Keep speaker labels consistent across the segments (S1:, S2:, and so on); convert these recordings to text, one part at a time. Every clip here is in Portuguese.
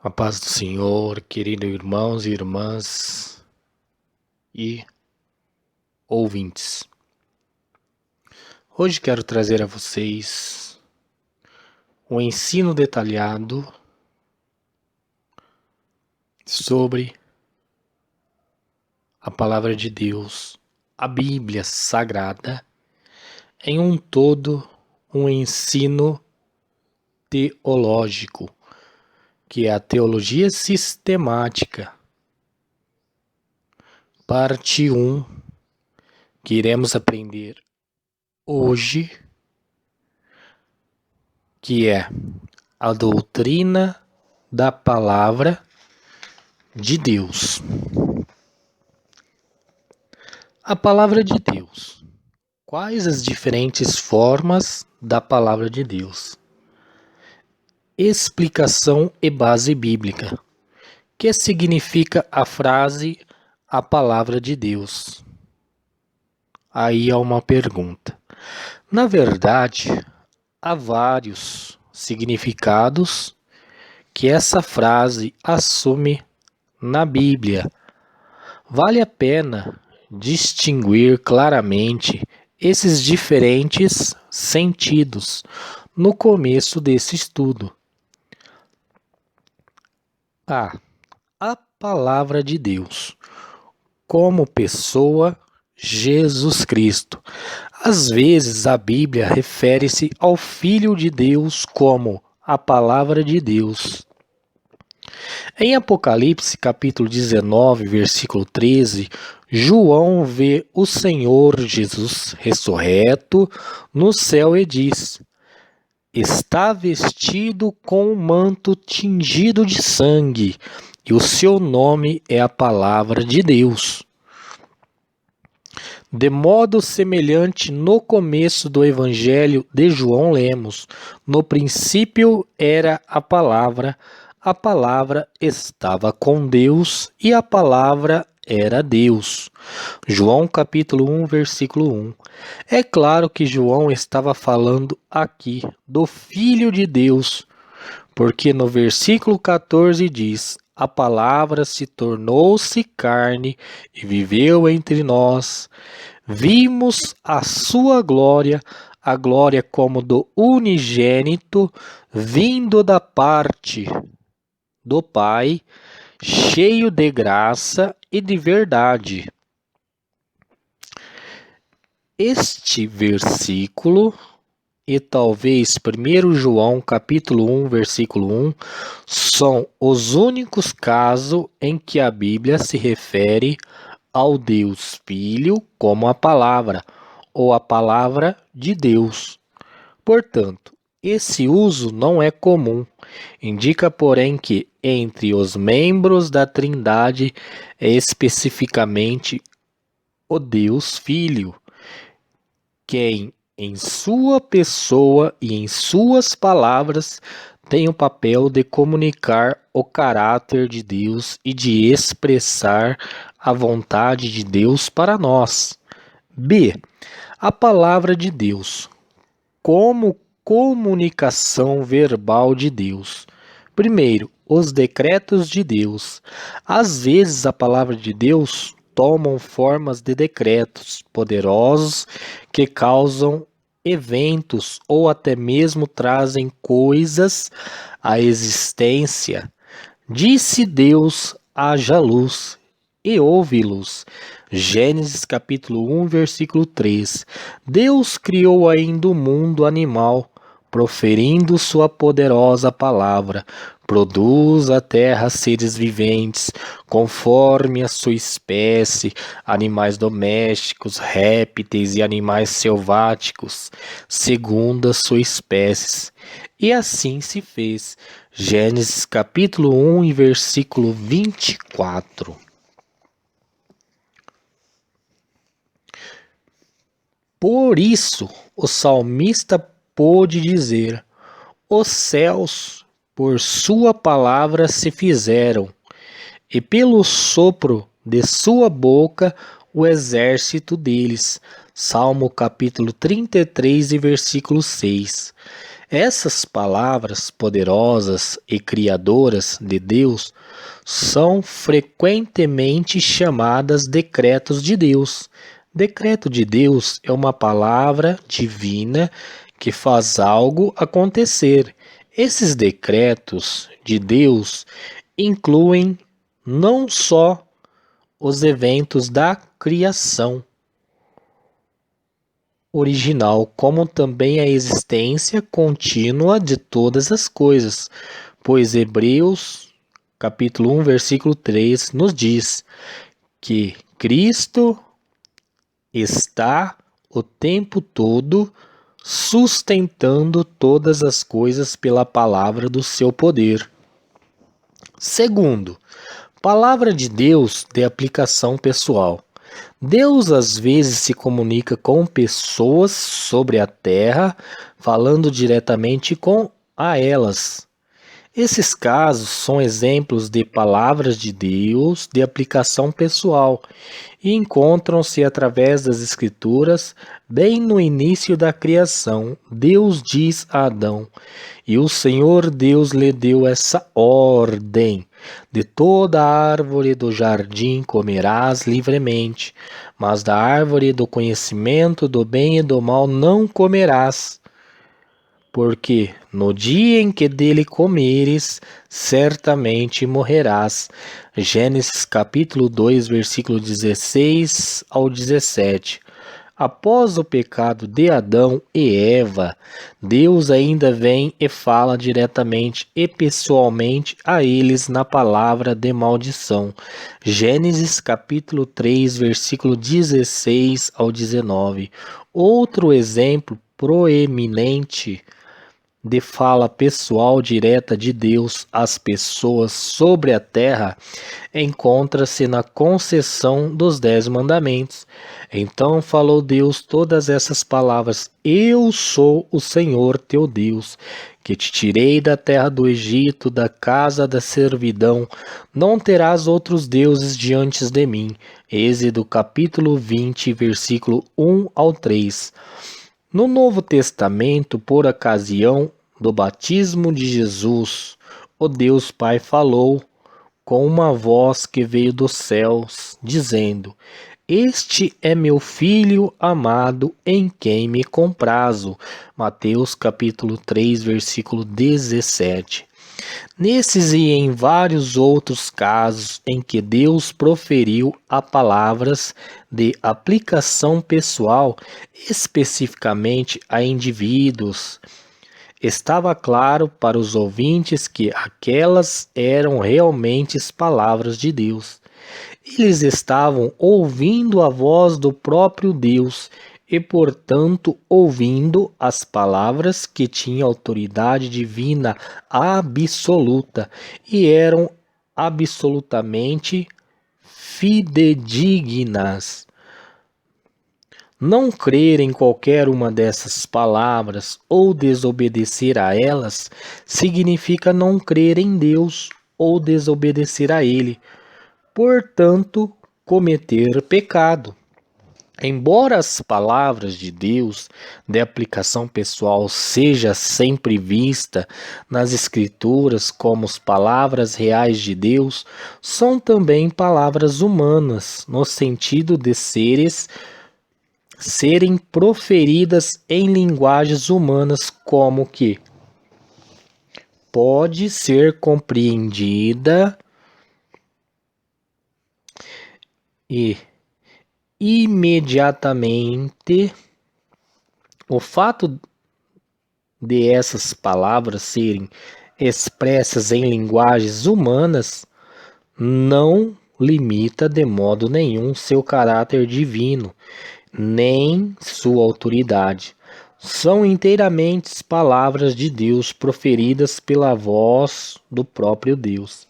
S1: A paz do Senhor, queridos irmãos e irmãs e ouvintes. Hoje quero trazer a vocês um ensino detalhado sobre a Palavra de Deus, a Bíblia Sagrada, em um todo, um ensino teológico, que é a teologia sistemática. Parte 1, que iremos aprender hoje, que é a doutrina da Palavra de Deus. A Palavra de Deus. Quais as diferentes formas da Palavra de Deus? Explicação e base bíblica. Que significa a frase a Palavra de Deus? Aí há uma pergunta. Na verdade, há vários significados que essa frase assume na Bíblia. Vale a pena distinguir claramente esses diferentes sentidos no começo desse estudo. A Palavra de Deus, como pessoa, Jesus Cristo. Às vezes a Bíblia refere-se ao Filho de Deus como a Palavra de Deus. Em Apocalipse, capítulo 19, versículo 13, João vê o Senhor Jesus ressurreto no céu e diz: está vestido com um manto tingido de sangue, e o seu nome é a Palavra de Deus. De modo semelhante, no começo do Evangelho de João lemos: no princípio era a Palavra estava com Deus e a Palavra era Deus. João capítulo 1, versículo 1. É claro que João estava falando aqui do Filho de Deus, porque no versículo 14 diz: a Palavra se tornou-se carne e viveu entre nós. Vimos a sua glória, a glória como do unigênito, vindo da parte do Pai, cheio de graça e de verdade. Este versículo e talvez 1 João capítulo 1, versículo 1, são os únicos casos em que a Bíblia se refere ao Deus Filho como a Palavra, ou a Palavra de Deus. Portanto, esse uso não é comum. Indica, porém, que entre os membros da Trindade é especificamente o Deus Filho, quem em sua pessoa e em suas palavras tem o papel de comunicar o caráter de Deus e de expressar a vontade de Deus para nós. B. A palavra de Deus como comunicação verbal de Deus. Primeiro, os decretos de Deus. Às vezes a palavra de Deus tomam formas de decretos poderosos que causam eventos ou até mesmo trazem coisas à existência. Disse Deus: haja luz, e houve luz. Gênesis capítulo 1, versículo 3. Deus criou ainda o mundo animal, proferindo sua poderosa palavra. Produz a terra seres viventes, conforme a sua espécie, animais domésticos, répteis e animais selváticos, segundo a sua espécie. E assim se fez. Gênesis capítulo 1 e versículo 24. Por isso, o salmista pôde dizer: os céus, por sua palavra, se fizeram, e pelo sopro de sua boca, o exército deles. Salmo capítulo 33 e versículo 6. Essas palavras poderosas e criadoras de Deus são frequentemente chamadas decretos de Deus. Decreto de Deus é uma palavra divina que faz algo acontecer. Esses decretos de Deus incluem não só os eventos da criação original, como também a existência contínua de todas as coisas, pois Hebreus, capítulo 1, versículo 3, nos diz que Cristo está o tempo todo sustentando todas as coisas pela palavra do seu poder. Segundo, palavra de Deus de aplicação pessoal. Deus às vezes se comunica com pessoas sobre a terra, falando diretamente com a elas. Esses casos são exemplos de palavras de Deus de aplicação pessoal e encontram-se através das Escrituras bem no início da criação. Deus diz a Adão, e o Senhor Deus lhe deu essa ordem: de toda árvore do jardim comerás livremente, mas da árvore do conhecimento do bem e do mal não comerás. Porque no dia em que dele comeres, certamente morrerás. Gênesis capítulo 2, versículo 16 ao 17. Após o pecado de Adão e Eva, Deus ainda vem e fala diretamente e pessoalmente a eles na palavra de maldição. Gênesis capítulo 3, versículo 16 ao 19. Outro exemplo proeminente de fala pessoal direta de Deus às pessoas sobre a terra encontra-se na concessão dos 10 mandamentos. Então falou Deus todas essas palavras: Eu sou o Senhor teu Deus, que te tirei da terra do Egito, da casa da servidão. Não terás outros deuses diante de mim. Êxodo capítulo 20, versículo 1 ao 3. No Novo Testamento, por ocasião do batismo de Jesus, o Deus Pai falou com uma voz que veio dos céus, dizendo: Este é meu Filho amado, em quem me comprazo. Mateus capítulo 3, versículo 17. Nesses e em vários outros casos em que Deus proferiu a palavras de aplicação pessoal, especificamente a indivíduos, estava claro para os ouvintes que aquelas eram realmente as palavras de Deus. Eles estavam ouvindo a voz do próprio Deus e, portanto, ouvindo as palavras que tinham autoridade divina absoluta e eram absolutamente fidedignas. Não crer em qualquer uma dessas palavras ou desobedecer a elas significa não crer em Deus ou desobedecer a Ele, portanto, cometer pecado. Embora as palavras de Deus de aplicação pessoal seja sempre vista nas Escrituras como as palavras reais de Deus, são também palavras humanas, no sentido de serem proferidas em linguagens humanas, como que pode ser compreendida e imediatamente. O fato de essas palavras serem expressas em linguagens humanas não limita de modo nenhum seu caráter divino, nem sua autoridade. São inteiramente palavras de Deus proferidas pela voz do próprio Deus.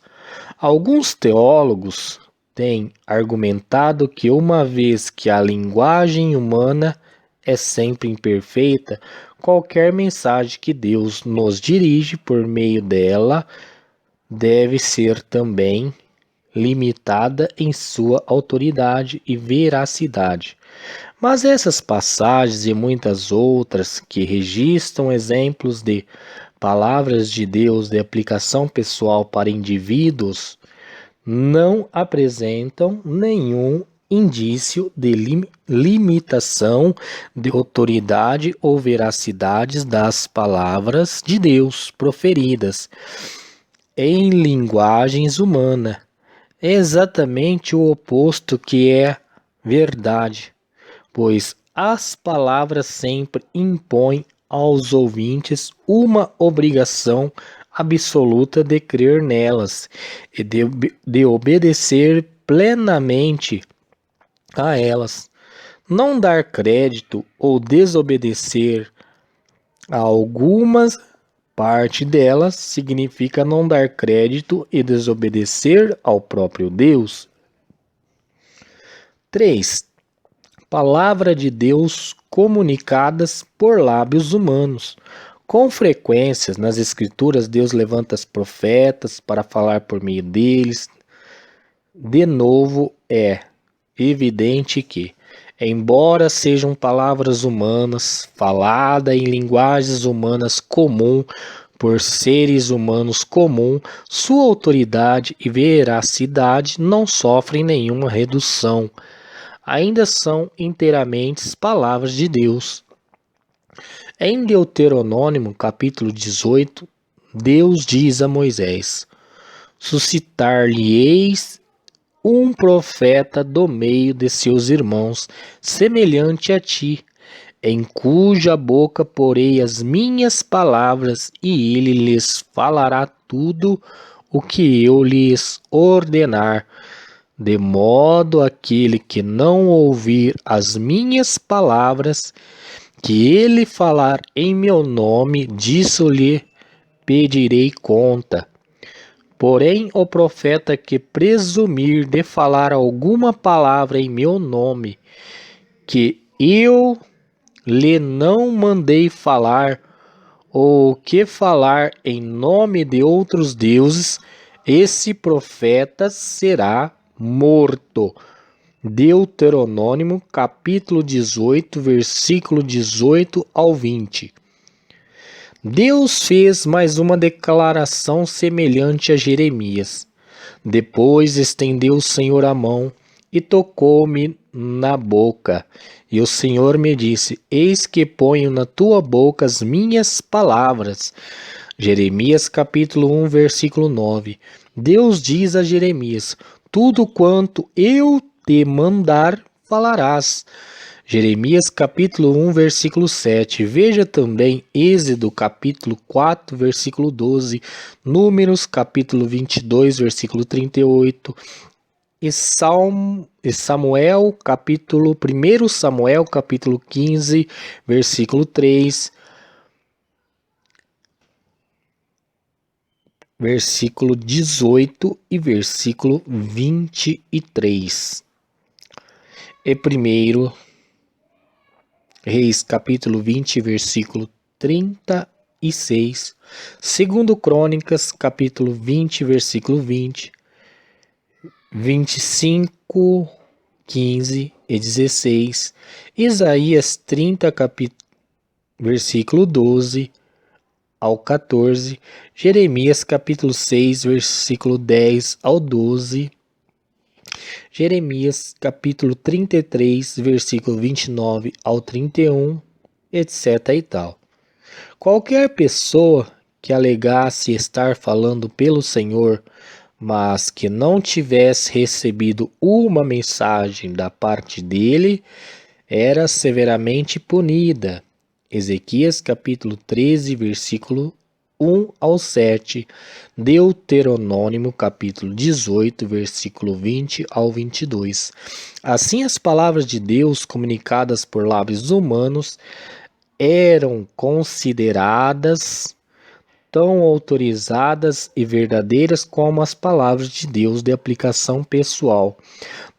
S1: Alguns teólogos têm argumentado que, uma vez que a linguagem humana é sempre imperfeita, qualquer mensagem que Deus nos dirige por meio dela deve ser também limitada em sua autoridade e veracidade. Mas essas passagens e muitas outras que registram exemplos de palavras de Deus de aplicação pessoal para indivíduos não apresentam nenhum indício de limitação de autoridade ou veracidade das palavras de Deus proferidas em linguagens humanas. É exatamente o oposto que é verdade, pois as palavras sempre impõem aos ouvintes uma obrigação absoluta de crer nelas e de obedecer plenamente a elas. Não dar crédito ou desobedecer a algumas parte delas significa não dar crédito e desobedecer ao próprio Deus. 3. Palavra de Deus comunicadas por lábios humanos. Com frequência, nas Escrituras, Deus levanta os profetas para falar por meio deles. De novo, é evidente que, embora sejam palavras humanas, faladas em linguagens humanas comum, por seres humanos comum, sua autoridade e veracidade não sofrem nenhuma redução. Ainda são inteiramente palavras de Deus. Em Deuteronômio, capítulo 18, Deus diz a Moisés: suscitar-lhe-eis um profeta do meio de seus irmãos, semelhante a ti, em cuja boca porei as minhas palavras, e ele lhes falará tudo o que eu lhes ordenar. De modo aquele que não ouvir as minhas palavras, que ele falar em meu nome, disso lhe pedirei conta. Porém, o profeta que presumir de falar alguma palavra em meu nome, que eu lhe não mandei falar, ou que falar em nome de outros deuses, esse profeta será morto. Deuteronômio, capítulo 18, versículo 18 ao 20. Deus fez mais uma declaração semelhante a Jeremias. Depois estendeu o Senhor a mão e tocou-me na boca. E o Senhor me disse: eis que ponho na tua boca as minhas palavras. Jeremias capítulo 1, versículo 9. Deus diz a Jeremias: tudo quanto eu te mandar, falarás. Jeremias capítulo 1, versículo 7. Veja também Êxodo capítulo 4, versículo 12, Números capítulo 22, versículo 38, e Samuel capítulo 1 Samuel capítulo 15, versículo 3, versículo 18 e versículo 23. E 1 Reis capítulo 20, versículo 36. Segundo Crônicas capítulo 20, versículo 20. 25, 15 e 16. Isaías 30, versículo 12 ao 14. Jeremias capítulo 6, versículo 10 ao 12. Jeremias capítulo 33, versículo 29 ao 31, etc. e tal. Qualquer pessoa que alegasse estar falando pelo Senhor, mas que não tivesse recebido uma mensagem da parte dele, era severamente punida. Ezequias capítulo 13, versículo 1 ao 7, Deuteronômio capítulo 18, versículo 20 ao 22. Assim, as palavras de Deus comunicadas por lábios humanos eram consideradas tão autorizadas e verdadeiras como as palavras de Deus de aplicação pessoal.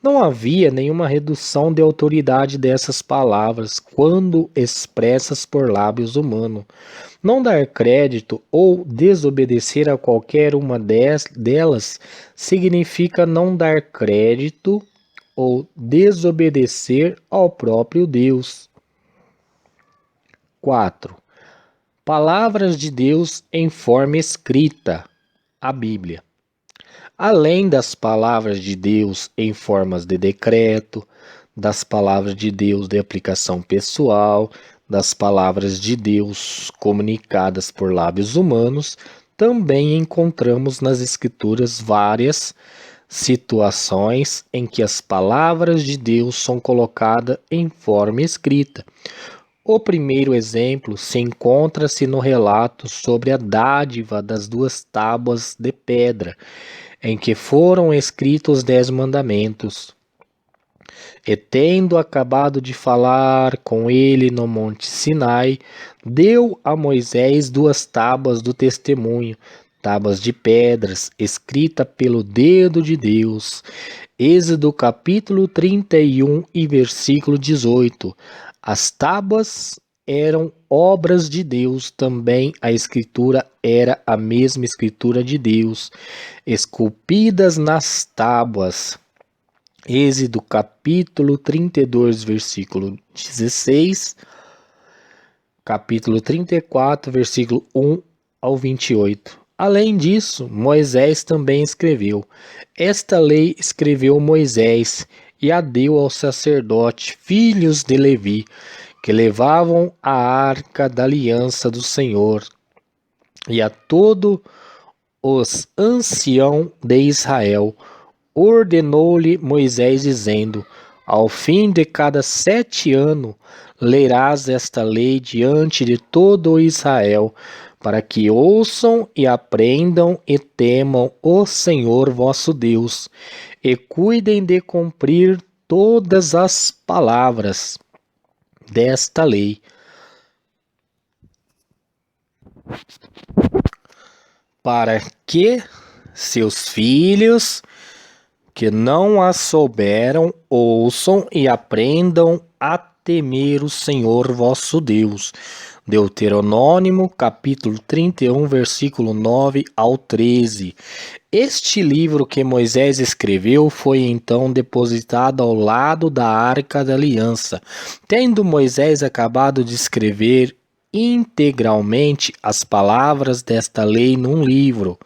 S1: Não havia nenhuma redução de autoridade dessas palavras quando expressas por lábios humanos. Não dar crédito ou desobedecer a qualquer uma delas significa não dar crédito ou desobedecer ao próprio Deus. 4. Palavras de Deus em forma escrita, a Bíblia. Além das palavras de Deus em formas de decreto, das palavras de Deus de aplicação pessoal, das palavras de Deus comunicadas por lábios humanos, também encontramos nas Escrituras várias situações em que as palavras de Deus são colocadas em forma escrita. O primeiro exemplo se encontra-se no relato sobre a dádiva das 2 tábuas de pedra, em que foram escritos os 10 mandamentos. E tendo acabado de falar com ele no monte Sinai, deu a Moisés 2 tábuas do testemunho, tábuas de pedras, escrita pelo dedo de Deus. Êxodo capítulo 31 e versículo 18. As tábuas eram obras de Deus, também a escritura era a mesma escritura de Deus, esculpidas nas tábuas. Êxodo capítulo 32, versículo 16, capítulo 34, versículo 1 ao 28. Além disso, Moisés também escreveu. Esta lei escreveu Moisés e a deu aos sacerdotes, filhos de Levi, que levavam a arca da aliança do Senhor, e a todos os anciãos de Israel. Ordenou-lhe Moisés, dizendo: ao fim de cada 7 anos, lerás esta lei diante de todo o Israel, para que ouçam e aprendam e temam o Senhor vosso Deus, e cuidem de cumprir todas as palavras desta lei. Para que seus filhos que não as souberam ouçam e aprendam a temer o Senhor vosso Deus. Deuteronômio capítulo 31, versículo 9 ao 13. Este livro que Moisés escreveu foi então depositado ao lado da Arca da Aliança. Tendo Moisés acabado de escrever integralmente as palavras desta lei num livro,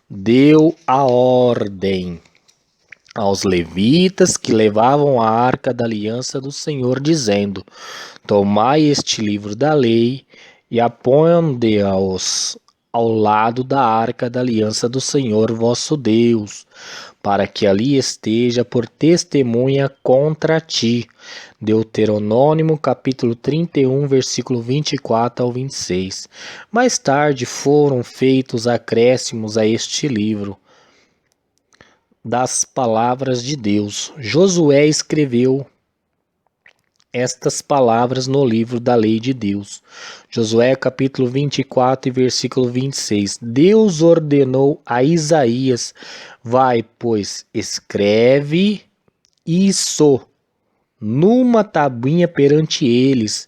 S1: deu a ordem aos levitas que levavam a arca da aliança do Senhor, dizendo: tomai este livro da lei e aponde-os ao lado da arca da aliança do Senhor vosso Deus, para que ali esteja por testemunha contra ti. Deuteronômio capítulo 31, versículo 24 ao 26. Mais tarde foram feitos acréscimos a este livro das palavras de Deus. Josué escreveu estas palavras no livro da lei de Deus. Josué capítulo 24 e versículo 26. Deus ordenou a Isaías: vai, pois, escreve isso numa tabuinha perante eles.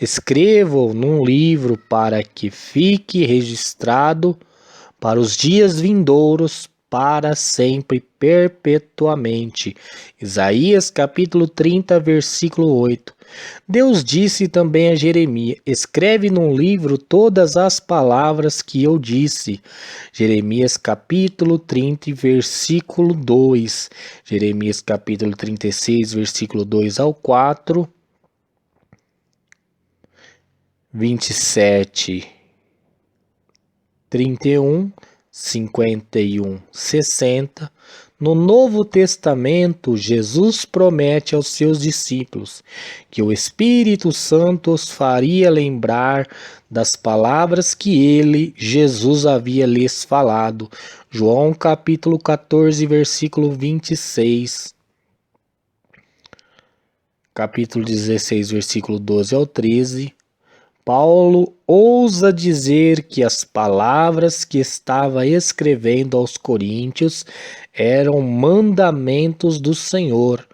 S1: Escreva-o num livro para que fique registrado para os dias vindouros, para sempre, perpetuamente. Isaías capítulo 30, versículo 8. Deus disse também a Jeremias: escreve num livro todas as palavras que eu disse. Jeremias capítulo 30, versículo 2. Jeremias capítulo 36, versículo 2 ao 4. 27, 31, 51, 60. No Novo Testamento, Jesus promete aos seus discípulos que o Espírito Santo os faria lembrar das palavras que ele, Jesus, havia lhes falado. João capítulo 14, versículo 26. Capítulo 16, versículo 12 ao 13. Paulo ousa dizer que as palavras que estava escrevendo aos coríntios eram mandamentos do Senhor.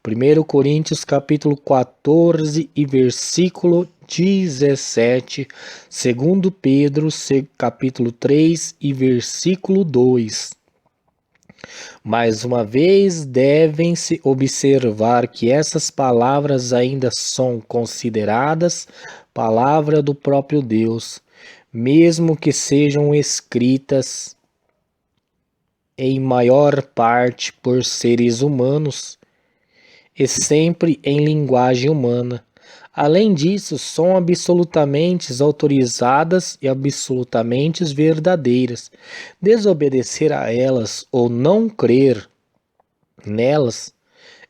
S1: 1 Coríntios capítulo 14 e versículo 17, 2 Pedro capítulo 3 e versículo 2. Mais uma vez, devem-se observar que essas palavras ainda são consideradas palavra do próprio Deus, mesmo que sejam escritas em maior parte por seres humanos e sempre em linguagem humana. Além disso, são absolutamente autorizadas e absolutamente verdadeiras. Desobedecer a elas ou não crer nelas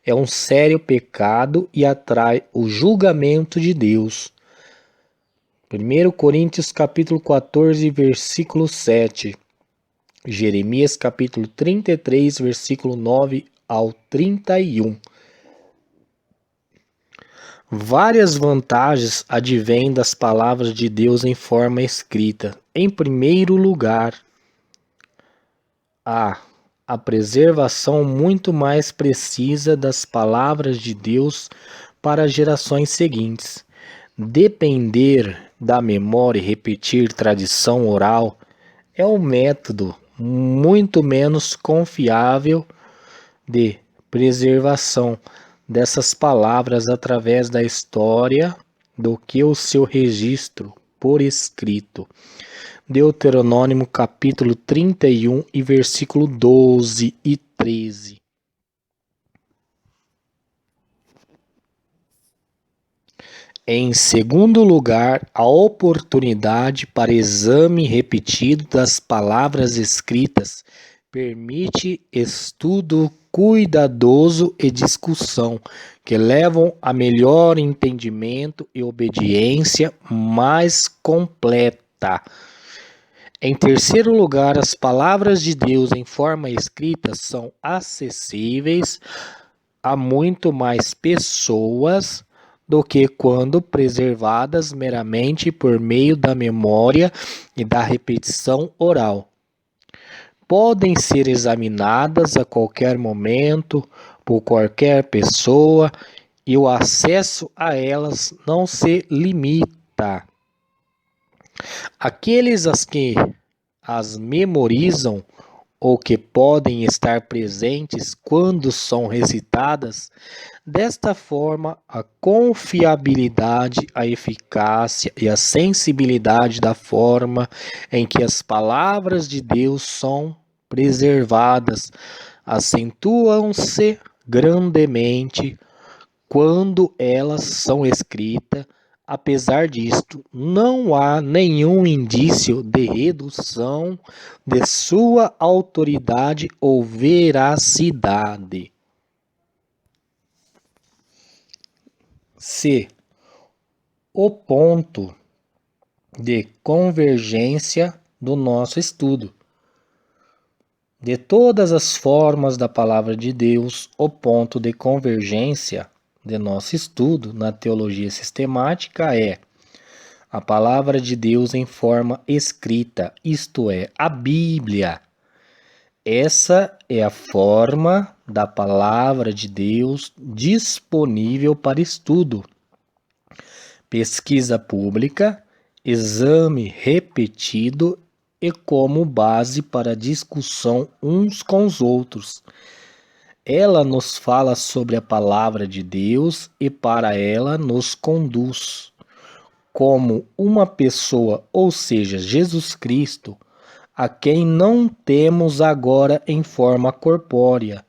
S1: é um sério pecado e atrai o julgamento de Deus. 1 Coríntios capítulo 14, versículo 7. Jeremias capítulo 33, versículo 9 ao 31. Várias vantagens advêm das palavras de Deus em forma escrita. Em primeiro lugar, a preservação muito mais precisa das palavras de Deus para as gerações seguintes. Depender da memória e repetir tradição oral é um método muito menos confiável de preservação dessas palavras através da história do que o seu registro por escrito. Deuteronômio capítulo 31 e versículo 12 e 13. Em segundo lugar, a oportunidade para exame repetido das palavras escritas permite estudo cuidadoso e discussão, que levam a melhor entendimento e obediência mais completa. Em terceiro lugar, as palavras de Deus em forma escrita são acessíveis a muito mais pessoas do que quando preservadas meramente por meio da memória e da repetição oral. Podem ser examinadas a qualquer momento por qualquer pessoa e o acesso a elas não se limita. Aqueles que as memorizam ou que podem estar presentes quando são recitadas, desta forma a confiabilidade, a eficácia e a sensibilidade da forma em que as palavras de Deus são preservadas acentuam-se grandemente quando elas são escritas. Apesar disto, não há nenhum indício de redução de sua autoridade ou veracidade. C. O ponto de convergência do nosso estudo. De todas as formas da palavra de Deus, o ponto de convergência de nosso estudo na teologia sistemática é a palavra de Deus em forma escrita, isto é, a Bíblia. Essa é a forma da palavra de Deus disponível para estudo, pesquisa pública, exame repetido e como base para discussão uns com os outros. Ela nos fala sobre a palavra de Deus e para ela nos conduz. Como uma pessoa, ou seja, Jesus Cristo, a quem não temos agora em forma corpórea,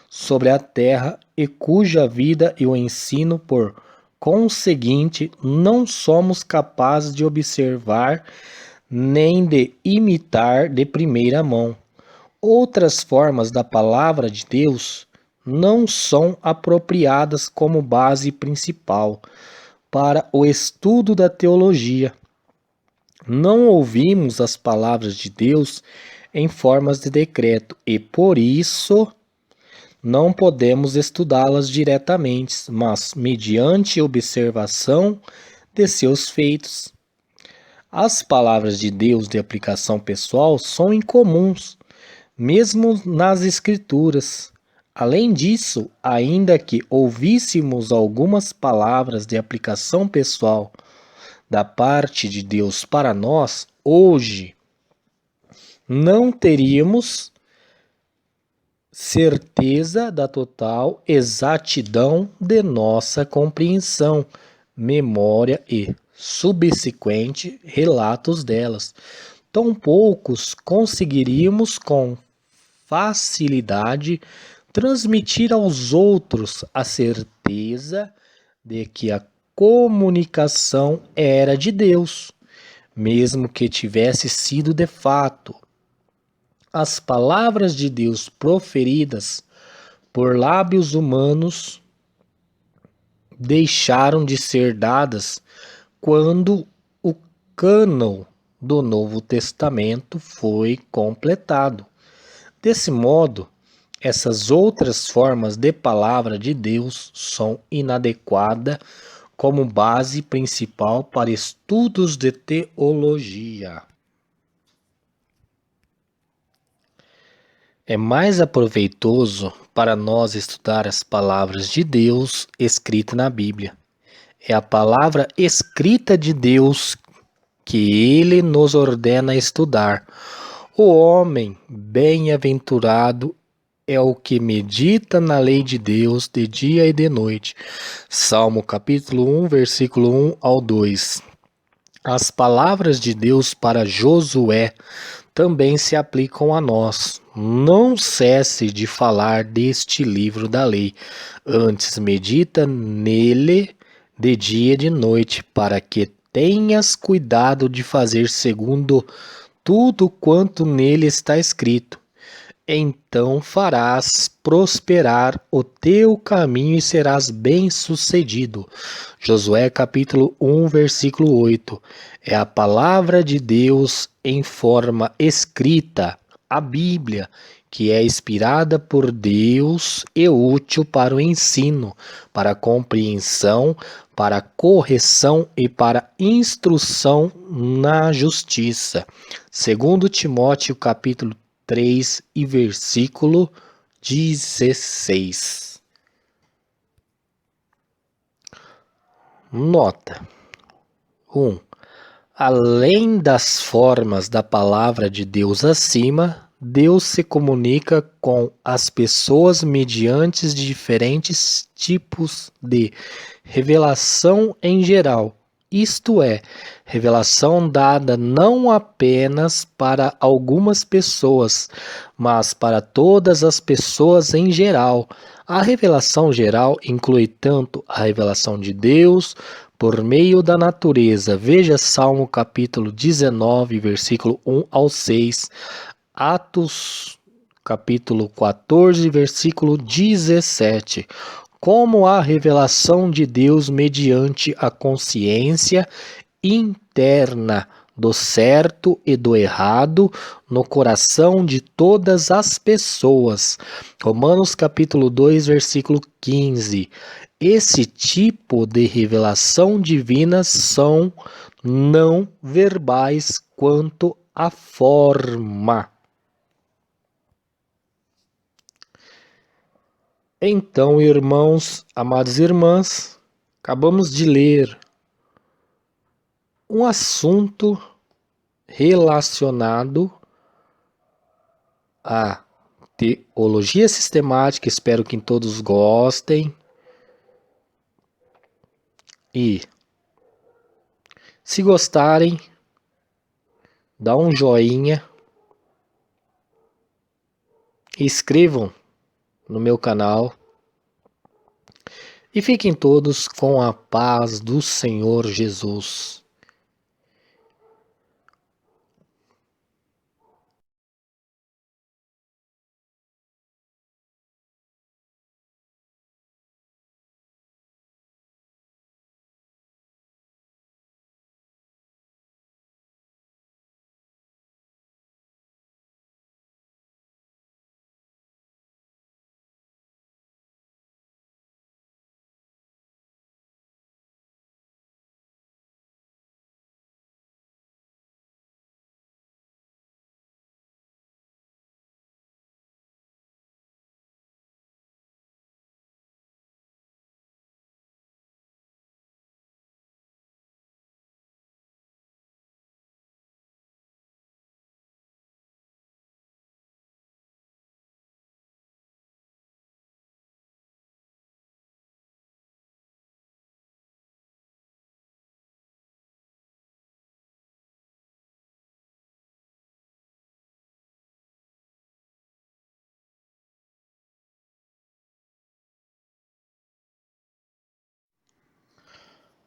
S1: sobre a terra e cuja vida e o ensino, por conseguinte, não somos capazes de observar nem de imitar de primeira mão. Outras formas da palavra de Deus não são apropriadas como base principal para o estudo da teologia. Não ouvimos as palavras de Deus em formas de decreto e, por isso, não podemos estudá-las diretamente, mas mediante observação de seus feitos. As palavras de Deus de aplicação pessoal são incomuns, mesmo nas Escrituras. Além disso, ainda que ouvíssemos algumas palavras de aplicação pessoal da parte de Deus para nós, hoje não teríamos certeza da total exatidão de nossa compreensão, memória e subsequente relatos delas. Tampouco conseguiríamos com facilidade transmitir aos outros a certeza de que a comunicação era de Deus, mesmo que tivesse sido de fato. As palavras de Deus proferidas por lábios humanos deixaram de ser dadas quando o cânon do Novo Testamento foi completado. Desse modo, essas outras formas de palavra de Deus são inadequadas como base principal para estudos de teologia. É mais aproveitoso para nós estudar as palavras de Deus escritas na Bíblia. É a palavra escrita de Deus que ele nos ordena estudar. O homem bem-aventurado é o que medita na lei de Deus de dia e de noite. Salmo capítulo 1, versículo 1 ao 2. As palavras de Deus para Josué também se aplicam a nós. Não cesse de falar deste livro da lei, antes medita nele de dia e de noite, para que tenhas cuidado de fazer segundo tudo quanto nele está escrito. Então farás prosperar o teu caminho e serás bem-sucedido. Josué capítulo 1, versículo 8. É a palavra de Deus em forma escrita, a Bíblia, que é inspirada por Deus e útil para o ensino, para a compreensão, para a correção e para a instrução na justiça. Segundo Timóteo capítulo 3 e versículo 16. Nota 1. Além das formas da palavra de Deus acima, Deus se comunica com as pessoas mediante diferentes tipos de revelação em geral. Isto é, revelação dada não apenas para algumas pessoas, mas para todas as pessoas em geral. A revelação geral inclui tanto a revelação de Deus por meio da natureza. Veja Salmo capítulo 19, versículo 1 ao 6, Atos capítulo 14, versículo 17. Como a revelação de Deus mediante a consciência interna do certo e do errado no coração de todas as pessoas. Romanos capítulo 2, versículo 15. Esse tipo de revelação divina são não verbais quanto à forma. Então, irmãos, amadas irmãs, acabamos de ler um assunto relacionado à teologia sistemática. Espero que todos gostem. E se gostarem, dá um joinha, inscrevam no meu canal e fiquem todos com a paz do Senhor Jesus.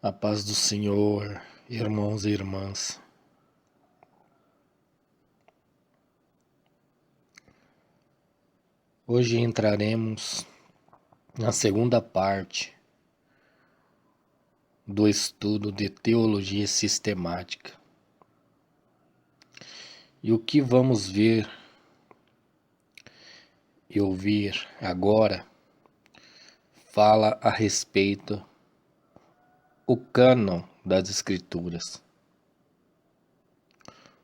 S1: A paz do Senhor, irmãos e irmãs. Hoje entraremos na segunda parte do estudo de teologia sistemática. E o que vamos ver e ouvir agora fala a respeito do cânon das Escrituras.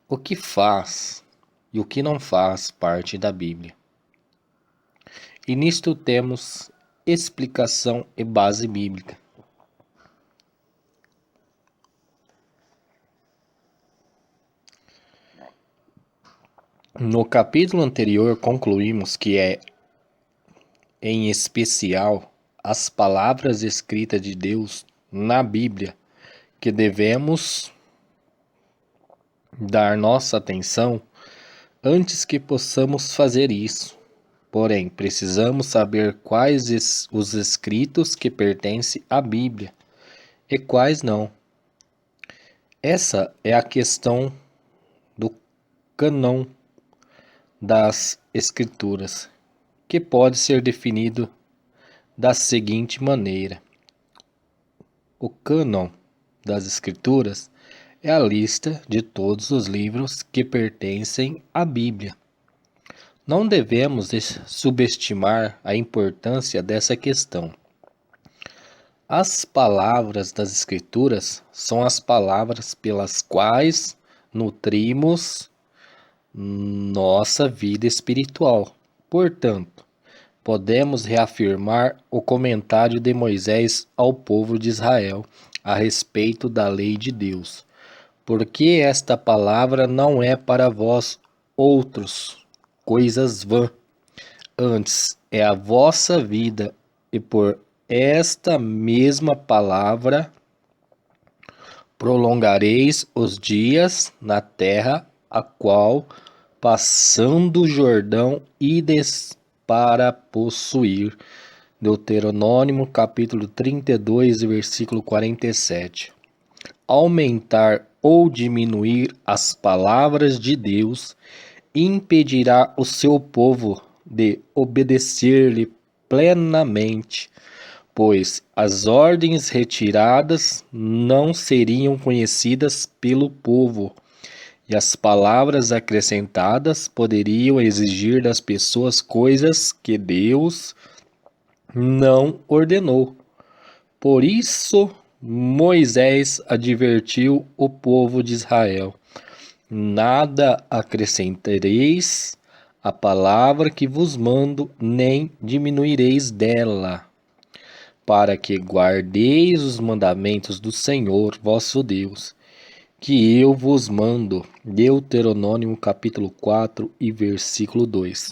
S1: O que faz e o que não faz parte da Bíblia. E nisto temos explicação e base bíblica. No capítulo anterior concluímos que em especial, as palavras escritas de Deus na Bíblia que devemos dar nossa atenção antes que possamos fazer isso. Porém, precisamos saber quais os escritos que pertencem à Bíblia e quais não. Essa é a questão do cânon das Escrituras, que pode ser definido da seguinte maneira. O cânon das Escrituras é a lista de todos os livros que pertencem à Bíblia. Não devemos subestimar a importância dessa questão. As palavras das Escrituras são as palavras pelas quais nutrimos nossa vida espiritual. Portanto, podemos reafirmar o comentário de Moisés ao povo de Israel a respeito da lei de Deus. Porque esta palavra não é para vós outros coisas vã, antes é a vossa vida, e por esta mesma palavra prolongareis os dias na terra a qual passando o Jordão ides para possuir. Deuteronômio capítulo 32, versículo 47. Aumentar ou diminuir as palavras de Deus impedirá o seu povo de obedecer-lhe plenamente, pois as ordens retiradas não seriam conhecidas pelo povo, e as palavras acrescentadas poderiam exigir das pessoas coisas que Deus não ordenou. Por isso, Moisés advertiu o povo de Israel: nada acrescentareis à palavra que vos mando, nem diminuireis dela, para que guardeis os mandamentos do Senhor vosso Deus, que eu vos mando. Deuteronômio capítulo 4 e versículo 2.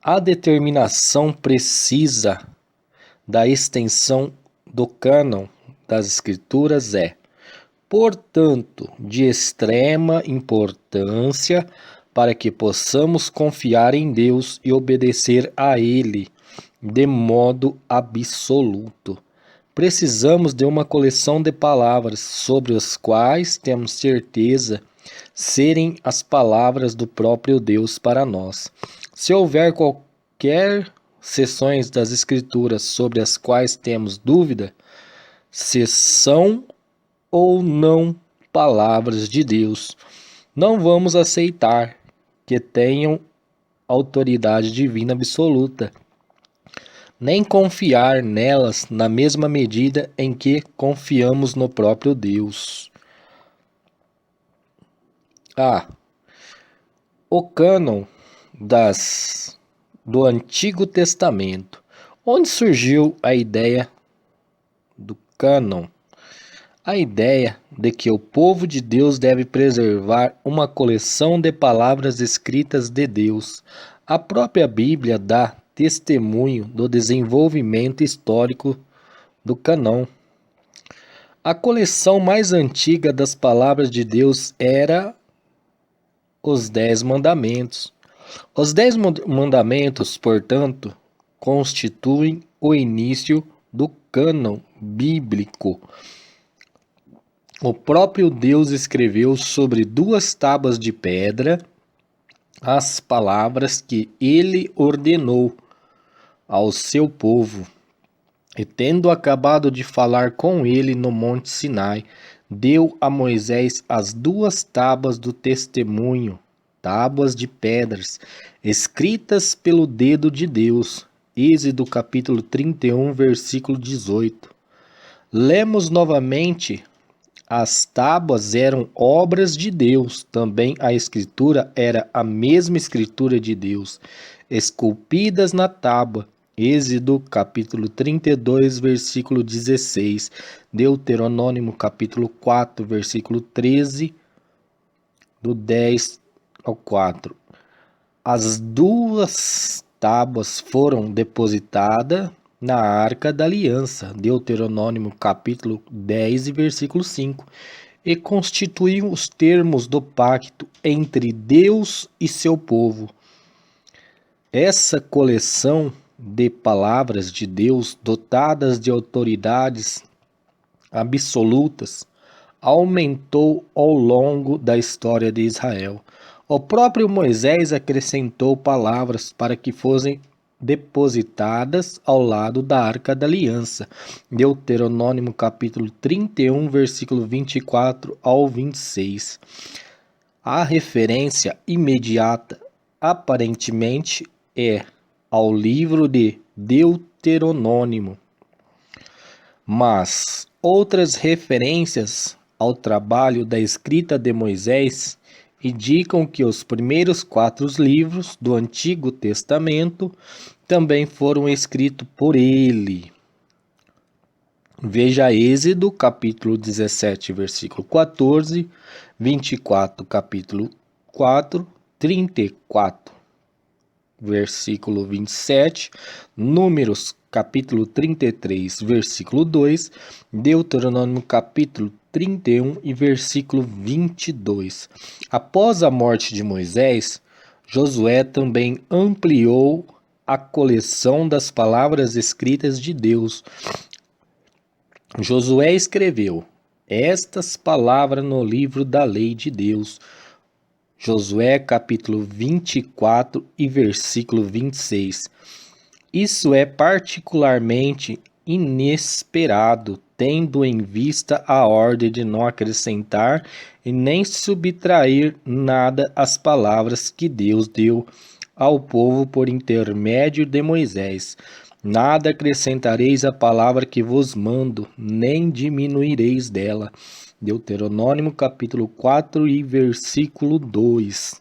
S1: A determinação precisa da extensão do cânon das Escrituras é, portanto, de extrema importância para que possamos confiar em Deus e obedecer a Ele de modo absoluto. Precisamos de uma coleção de palavras sobre as quais temos certeza serem as palavras do próprio Deus para nós. Se houver qualquer seções das Escrituras sobre as quais temos dúvida, se são ou não palavras de Deus, não vamos aceitar que tenham autoridade divina absoluta, nem confiar nelas na mesma medida em que confiamos no próprio Deus. O cânon do Antigo Testamento. Onde surgiu a ideia do cânon? A ideia de que o povo de Deus deve preservar uma coleção de palavras escritas de Deus. A própria Bíblia dá testemunho do desenvolvimento histórico do cânon. A coleção mais antiga das palavras de Deus era os 10 Mandamentos. Os 10 Mandamentos, portanto, constituem o início do cânon bíblico. O próprio Deus escreveu sobre 2 tábuas de pedra as palavras que ele ordenou ao seu povo. E tendo acabado de falar com ele no monte Sinai, deu a Moisés as 2 tábuas do testemunho, tábuas de pedras, escritas pelo dedo de Deus. Êxodo capítulo 31, versículo 18. Lemos novamente: as tábuas eram obras de Deus, também a escritura era a mesma escritura de Deus, esculpidas na tábua. Êxodo capítulo 32, versículo 16, Deuteronômio capítulo 4, versículo 13, do 10 ao 4. As 2 tábuas foram depositadas na Arca da Aliança, Deuteronômio capítulo 10 e versículo 5, e constituíam os termos do pacto entre Deus e seu povo. Essa coleção de palavras de Deus, dotadas de autoridades absolutas, aumentou ao longo da história de Israel. O próprio Moisés acrescentou palavras para que fossem depositadas ao lado da Arca da Aliança. Deuteronômio capítulo 31, versículo 24 ao 26. A referência imediata, aparentemente, é ao livro de Deuteronômio, mas outras referências ao trabalho da escrita de Moisés indicam que os primeiros 4 livros do Antigo Testamento também foram escritos por ele. Veja Êxodo, capítulo 17, versículo 14, 24, capítulo 4, 34, versículo 27, Números, capítulo 33, versículo 2, Deuteronômio, capítulo 31 e versículo 22. Após a morte de Moisés, Josué também ampliou a coleção das palavras escritas de Deus. Josué escreveu estas palavras no livro da lei de Deus. Josué capítulo 24 e versículo 26. Isso é particularmente inesperado, tendo em vista a ordem de não acrescentar e nem subtrair nada às palavras que Deus deu ao povo por intermédio de Moisés. Nada acrescentareis à palavra que vos mando, nem diminuireis dela. Deuteronômio capítulo 4 e versículo 2.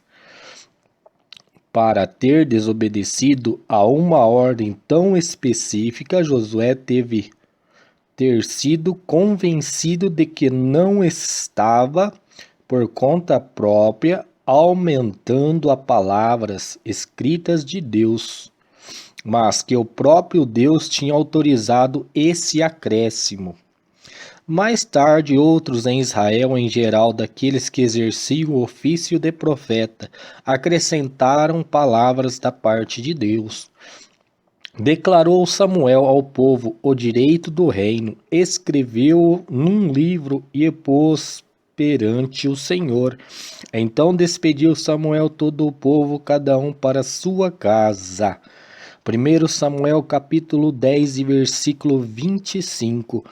S1: Para ter desobedecido a uma ordem tão específica, Josué deve ter sido convencido de que não estava, por conta própria, aumentando as palavras escritas de Deus, mas que o próprio Deus tinha autorizado esse acréscimo. Mais tarde, outros em Israel, em geral daqueles que exerciam o ofício de profeta, acrescentaram palavras da parte de Deus. Declarou Samuel ao povo o direito do reino, escreveu num livro e pôs perante o Senhor. Então despediu Samuel todo o povo, cada um para sua casa. 1 Samuel capítulo 10 e versículo 25.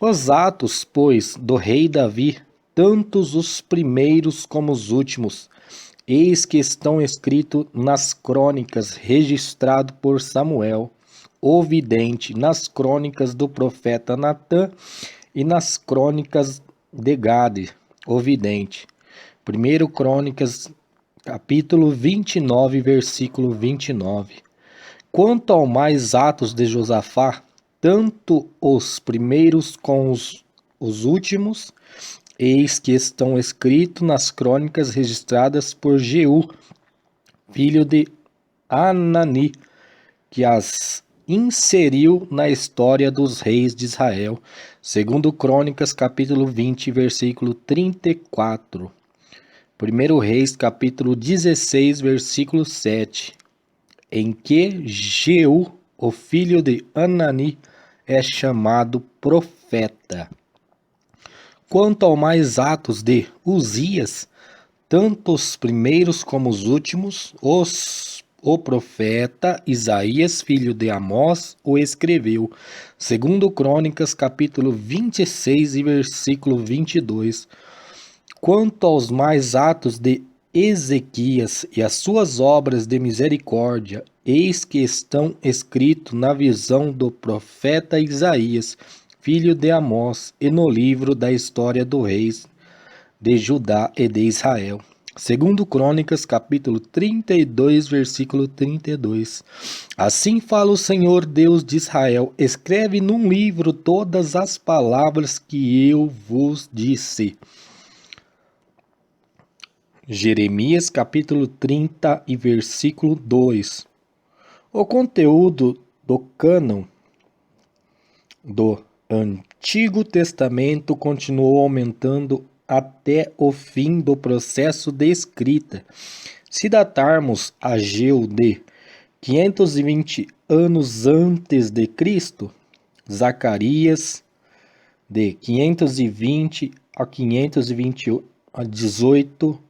S1: Os atos, pois, do rei Davi, tantos os primeiros como os últimos, eis que estão escritos nas crônicas, registrado por Samuel, o vidente, nas crônicas do profeta Natã e nas crônicas de Gade, o vidente. 1 Crônicas, capítulo 29, versículo 29. Quanto ao mais atos de Josafá, tanto os primeiros como os últimos, eis que estão escritos nas crônicas registradas por Jeú, filho de Anani, que as inseriu na história dos reis de Israel. 2 Crônicas, capítulo 20, versículo 34. 1 Reis, capítulo 16, versículo 7. Em que Jeú, o filho de Anani, é chamado profeta. Quanto ao mais atos de Uzias, tanto os primeiros como os últimos, o profeta Isaías, filho de Amós, o escreveu. Segundo Crônicas, capítulo 26 e versículo 22. Quanto aos mais atos de Ezequias e as suas obras de misericórdia, eis que estão escritos na visão do profeta Isaías, filho de Amós, e no livro da história dos reis de Judá e de Israel. Segundo Crônicas, capítulo 32, versículo 32. Assim fala o Senhor Deus de Israel: escreve num livro todas as palavras que eu vos disse. Jeremias, capítulo 30 e versículo 2. O conteúdo do cânon do Antigo Testamento continuou aumentando até o fim do processo de escrita. Se datarmos Ageu de 520 anos antes de Cristo, Zacarias de 520 a 518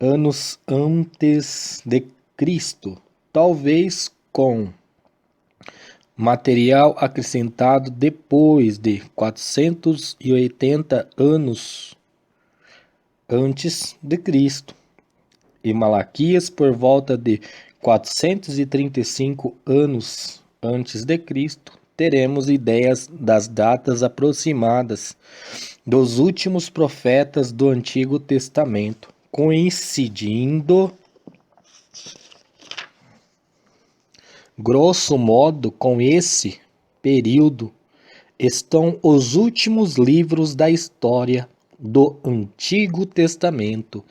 S1: anos antes de Cristo, talvez com material acrescentado depois de 480 anos antes de Cristo, e Malaquias por volta de 435 anos antes de Cristo, teremos ideias das datas aproximadas dos últimos profetas do Antigo Testamento, coincidindo grosso modo com esse período estão os últimos livros da história do Antigo Testamento: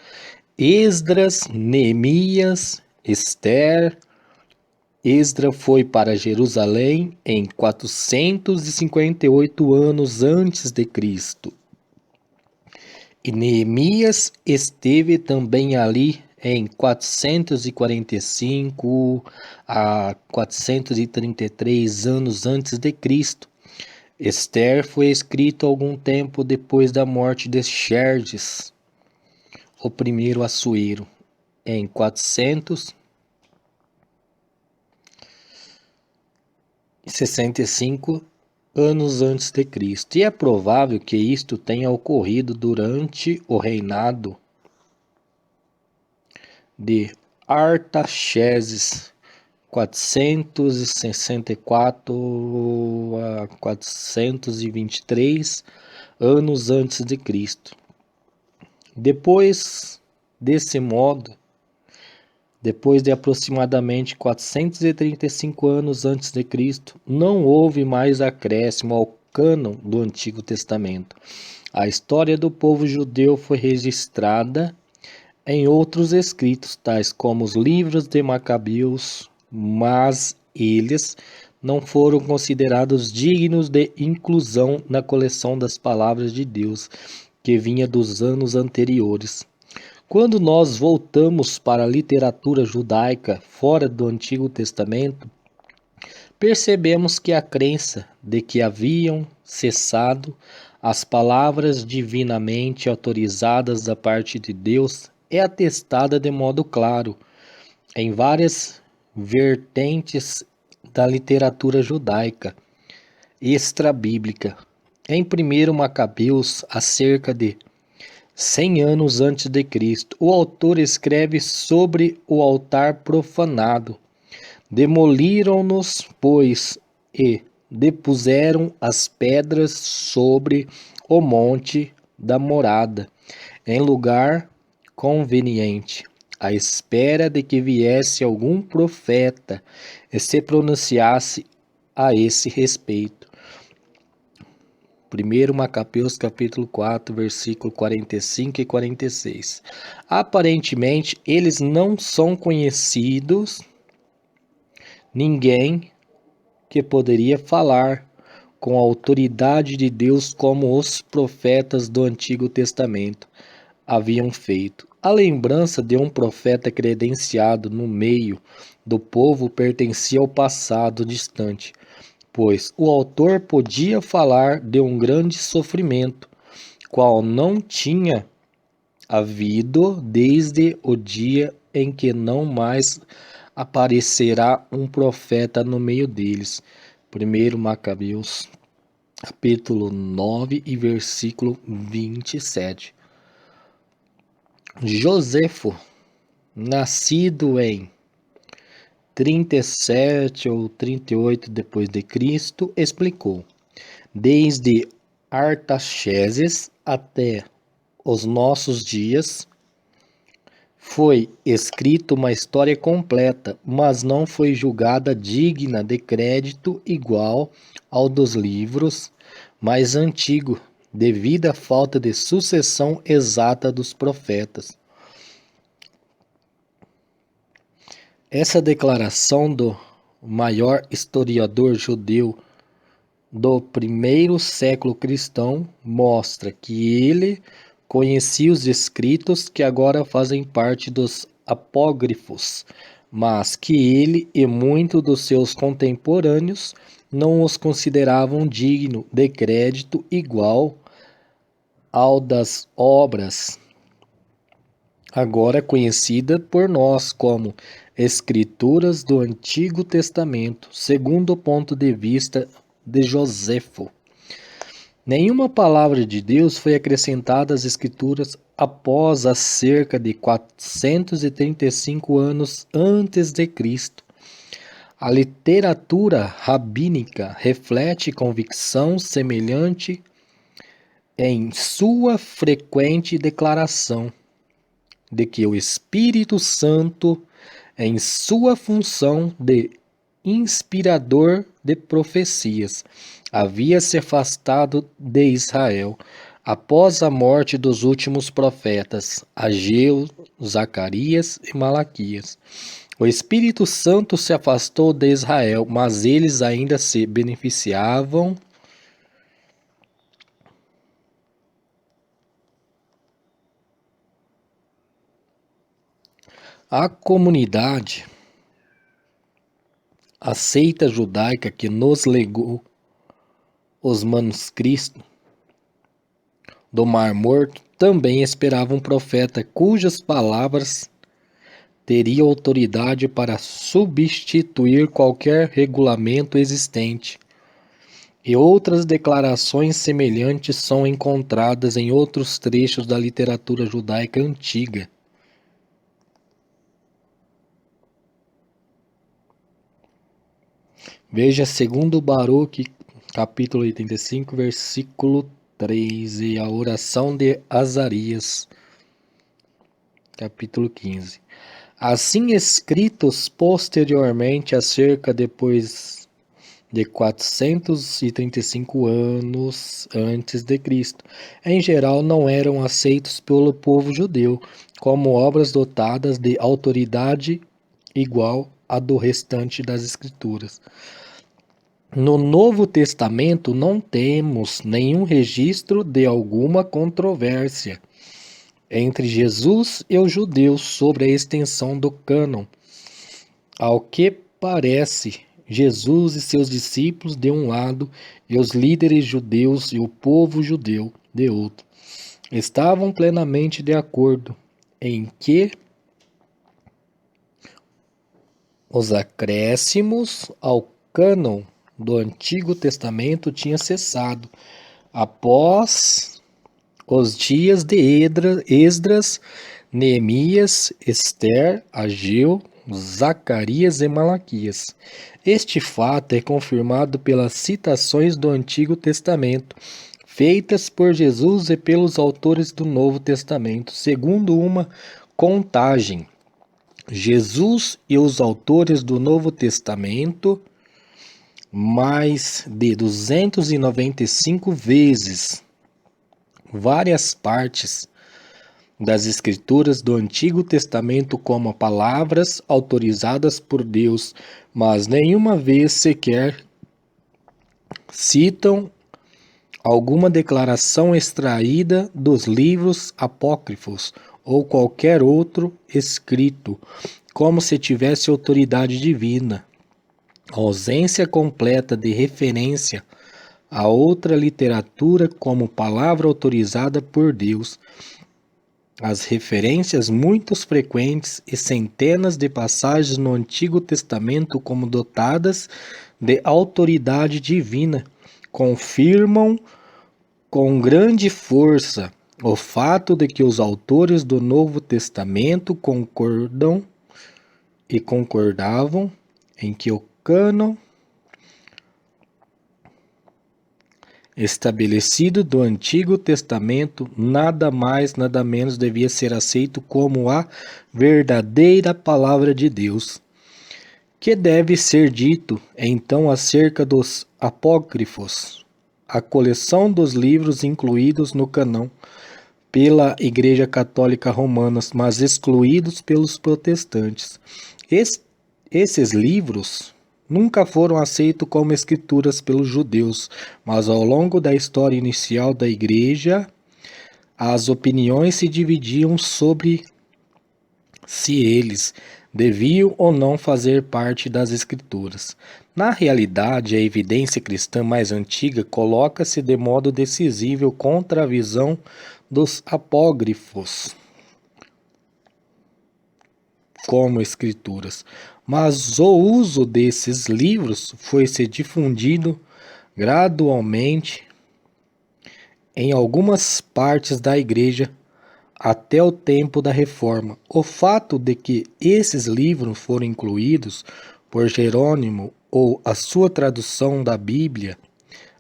S1: Esdras, Neemias, Ester. Esdras foi para Jerusalém em 458 anos antes de Cristo. E Neemias esteve também ali em 445 a 433 anos antes de Cristo. Ester foi escrito algum tempo depois da morte de Xerxes, o primeiro Assuero, em 465 anos antes de Cristo. E é provável que isto tenha ocorrido durante o reinado de Artaxerxes, 464 a 423 anos antes de Cristo. Depois de aproximadamente 435 anos antes de Cristo, não houve mais acréscimo ao cânon do Antigo Testamento. A história do povo judeu foi registrada em outros escritos, tais como os livros de Macabeus, mas eles não foram considerados dignos de inclusão na coleção das palavras de Deus, que vinha dos anos anteriores. Quando nós voltamos para a literatura judaica fora do Antigo Testamento, percebemos que a crença de que haviam cessado as palavras divinamente autorizadas da parte de Deus é atestada de modo claro em várias vertentes da literatura judaica extra-bíblica. Em 1 Macabeus, há cerca de 100 anos antes de Cristo, o autor escreve sobre o altar profanado. Demoliram-nos, pois, e depuseram as pedras sobre o monte da morada, em lugar conveniente, à espera de que viesse algum profeta e se pronunciasse a esse respeito. 1 Macabeus capítulo 4, versículo 45 e 46. Aparentemente, eles não são conhecidos ninguém que poderia falar com a autoridade de Deus como os profetas do Antigo Testamento haviam feito. A lembrança de um profeta credenciado no meio do povo pertencia ao passado distante. pois o autor podia falar de um grande sofrimento, qual não tinha havido desde o dia em que não mais aparecerá um profeta no meio deles. 1 Macabeus, capítulo 9 e versículo 27. Josefo, nascido em 37 ou 38 depois de Cristo, explicou: desde Artaxerxes até os nossos dias, foi escrita uma história completa, mas não foi julgada digna de crédito igual ao dos livros mais antigos, devido à falta de sucessão exata dos profetas. Essa declaração do maior historiador judeu do primeiro século cristão mostra que ele conhecia os escritos que agora fazem parte dos apócrifos, mas que ele e muitos dos seus contemporâneos não os consideravam dignos de crédito igual ao das obras agora conhecidas por nós como Escrituras do Antigo Testamento, segundo o ponto de vista de Josefo. Nenhuma palavra de Deus foi acrescentada às Escrituras após a cerca de 435 anos antes de Cristo. A literatura rabínica reflete convicção semelhante em sua frequente declaração de que o Espírito Santo, em sua função de inspirador de profecias, havia se afastado de Israel após a morte dos últimos profetas, Ageu, Zacarias e Malaquias. O Espírito Santo se afastou de Israel, mas eles ainda se beneficiavam a comunidade, a seita judaica que nos legou os manuscritos do Mar Morto também esperava um profeta cujas palavras teria autoridade para substituir qualquer regulamento existente. E outras declarações semelhantes são encontradas em outros trechos da literatura judaica antiga. Veja segundo Baruque, capítulo 85, versículo 3, e a oração de Azarias, capítulo 15. Assim escritos posteriormente acerca depois de 435 anos antes de Cristo, em geral não eram aceitos pelo povo judeu como obras dotadas de autoridade igual à do restante das Escrituras. No Novo Testamento não temos nenhum registro de alguma controvérsia entre Jesus e os judeus sobre a extensão do cânon. Ao que parece, Jesus e seus discípulos de um lado e os líderes judeus e o povo judeu de outro estavam plenamente de acordo em que os acréscimos ao cânon do Antigo Testamento tinham cessado após os dias de Esdras, Neemias, Ester, Ageu, Zacarias e Malaquias. Este fato é confirmado pelas citações do Antigo Testamento, feitas por Jesus e pelos autores do Novo Testamento, segundo uma contagem. Jesus e os autores do Novo Testamento mais de 295 vezes várias partes das Escrituras do Antigo Testamento como palavras autorizadas por Deus, mas nenhuma vez sequer citam alguma declaração extraída dos livros apócrifos ou qualquer outro escrito, como se tivesse autoridade divina. A ausência completa de referência a outra literatura como palavra autorizada por Deus. As referências muito frequentes e centenas de passagens no Antigo Testamento como dotadas de autoridade divina confirmam com grande força o fato de que os autores do Novo Testamento concordavam em que o cânon estabelecido do Antigo Testamento nada mais, nada menos devia ser aceito como a verdadeira palavra de Deus. Que deve ser dito, então, acerca dos apócrifos, a coleção dos livros incluídos no cânon pela Igreja Católica Romana, mas excluídos pelos protestantes. Esses livros nunca foram aceitos como escrituras pelos judeus, mas ao longo da história inicial da Igreja, as opiniões se dividiam sobre se eles deviam ou não fazer parte das Escrituras. Na realidade, a evidência cristã mais antiga coloca-se de modo decisivo contra a visão dos apócrifos como escrituras, mas o uso desses livros foi se difundindo gradualmente em algumas partes da Igreja até o tempo da Reforma. O fato de que esses livros foram incluídos por Jerônimo ou a sua tradução da Bíblia,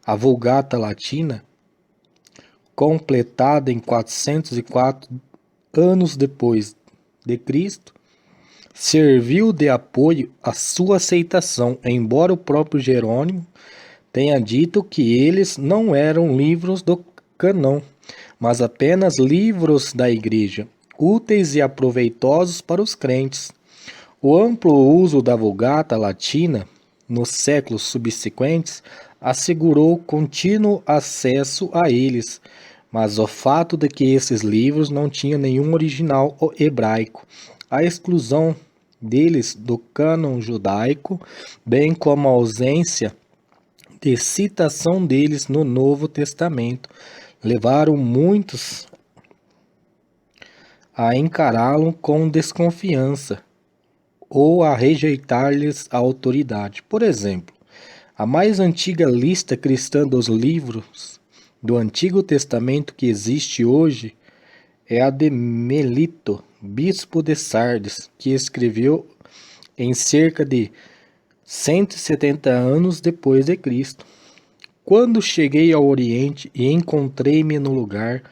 S1: a Vulgata Latina, completada em 404 anos depois de Cristo, serviu de apoio à sua aceitação, embora o próprio Jerônimo tenha dito que eles não eram livros do cânon, mas apenas livros da Igreja, úteis e aproveitosos para os crentes. O amplo uso da Vulgata Latina nos séculos subsequentes assegurou contínuo acesso a eles, mas o fato de que esses livros não tinham nenhum original hebraico, a exclusão deles do cânon judaico, bem como a ausência de citação deles no Novo Testamento, levaram muitos a encará-lo com desconfiança ou a rejeitar-lhes a autoridade. Por exemplo, a mais antiga lista cristã dos livros do Antigo Testamento que existe hoje é a de Melito, bispo de Sardes, que escreveu em cerca de 170 anos depois de Cristo. Quando cheguei ao Oriente e encontrei-me no lugar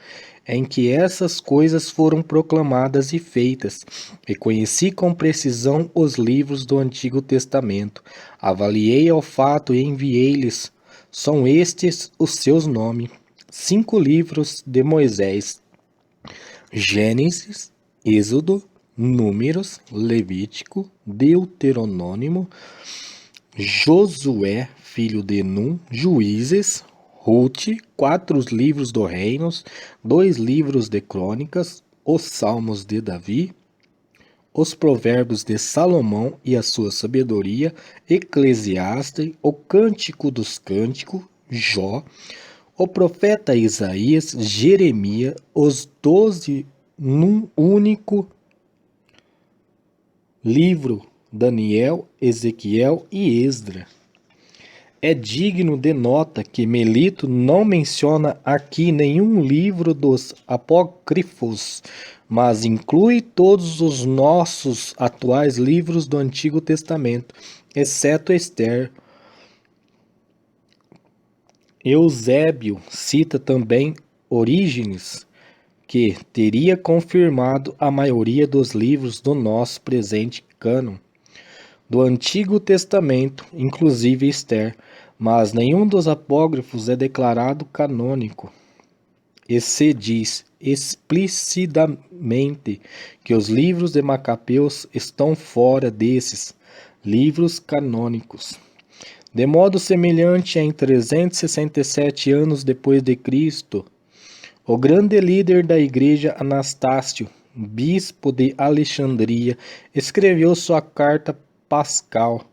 S1: em que essas coisas foram proclamadas e feitas, e conheci com precisão os livros do Antigo Testamento, avaliei o fato e enviei-lhes, são estes os seus nomes, 5 livros de Moisés: Gênesis, Êxodo, Números, Levítico, Deuteronômio, Josué, filho de Num, Juízes, Ruth, 4 livros do Reinos, 2 livros de Crônicas, os Salmos de Davi, os Provérbios de Salomão e a sua sabedoria, Eclesiastes, o Cântico dos Cânticos, Jó, o profeta Isaías, Jeremias, os 12 num único livro, Daniel, Ezequiel e Esdra. É digno de nota que Melito não menciona aqui nenhum livro dos apócrifos, mas inclui todos os nossos atuais livros do Antigo Testamento, exceto Esther. Eusébio cita também Orígenes, que teria confirmado a maioria dos livros do nosso presente cânon do Antigo Testamento, inclusive Esther, mas nenhum dos apócrifos é declarado canônico. E se diz explicitamente que os livros de Macabeus estão fora desses livros canônicos. De modo semelhante, em 367 anos depois de Cristo, o grande líder da igreja Anastácio, bispo de Alexandria, escreveu sua carta pascal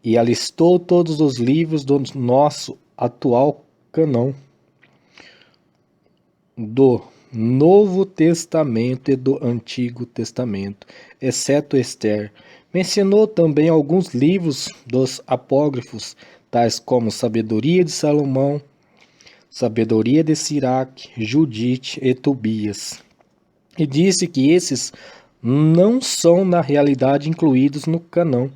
S1: e alistou todos os livros do nosso atual cânon do Novo Testamento e do Antigo Testamento, exceto Ester. Mencionou também alguns livros dos apócrifos, tais como Sabedoria de Salomão, Sabedoria de Siraque, Judite e Tobias. E disse que esses não são na realidade incluídos no cânon,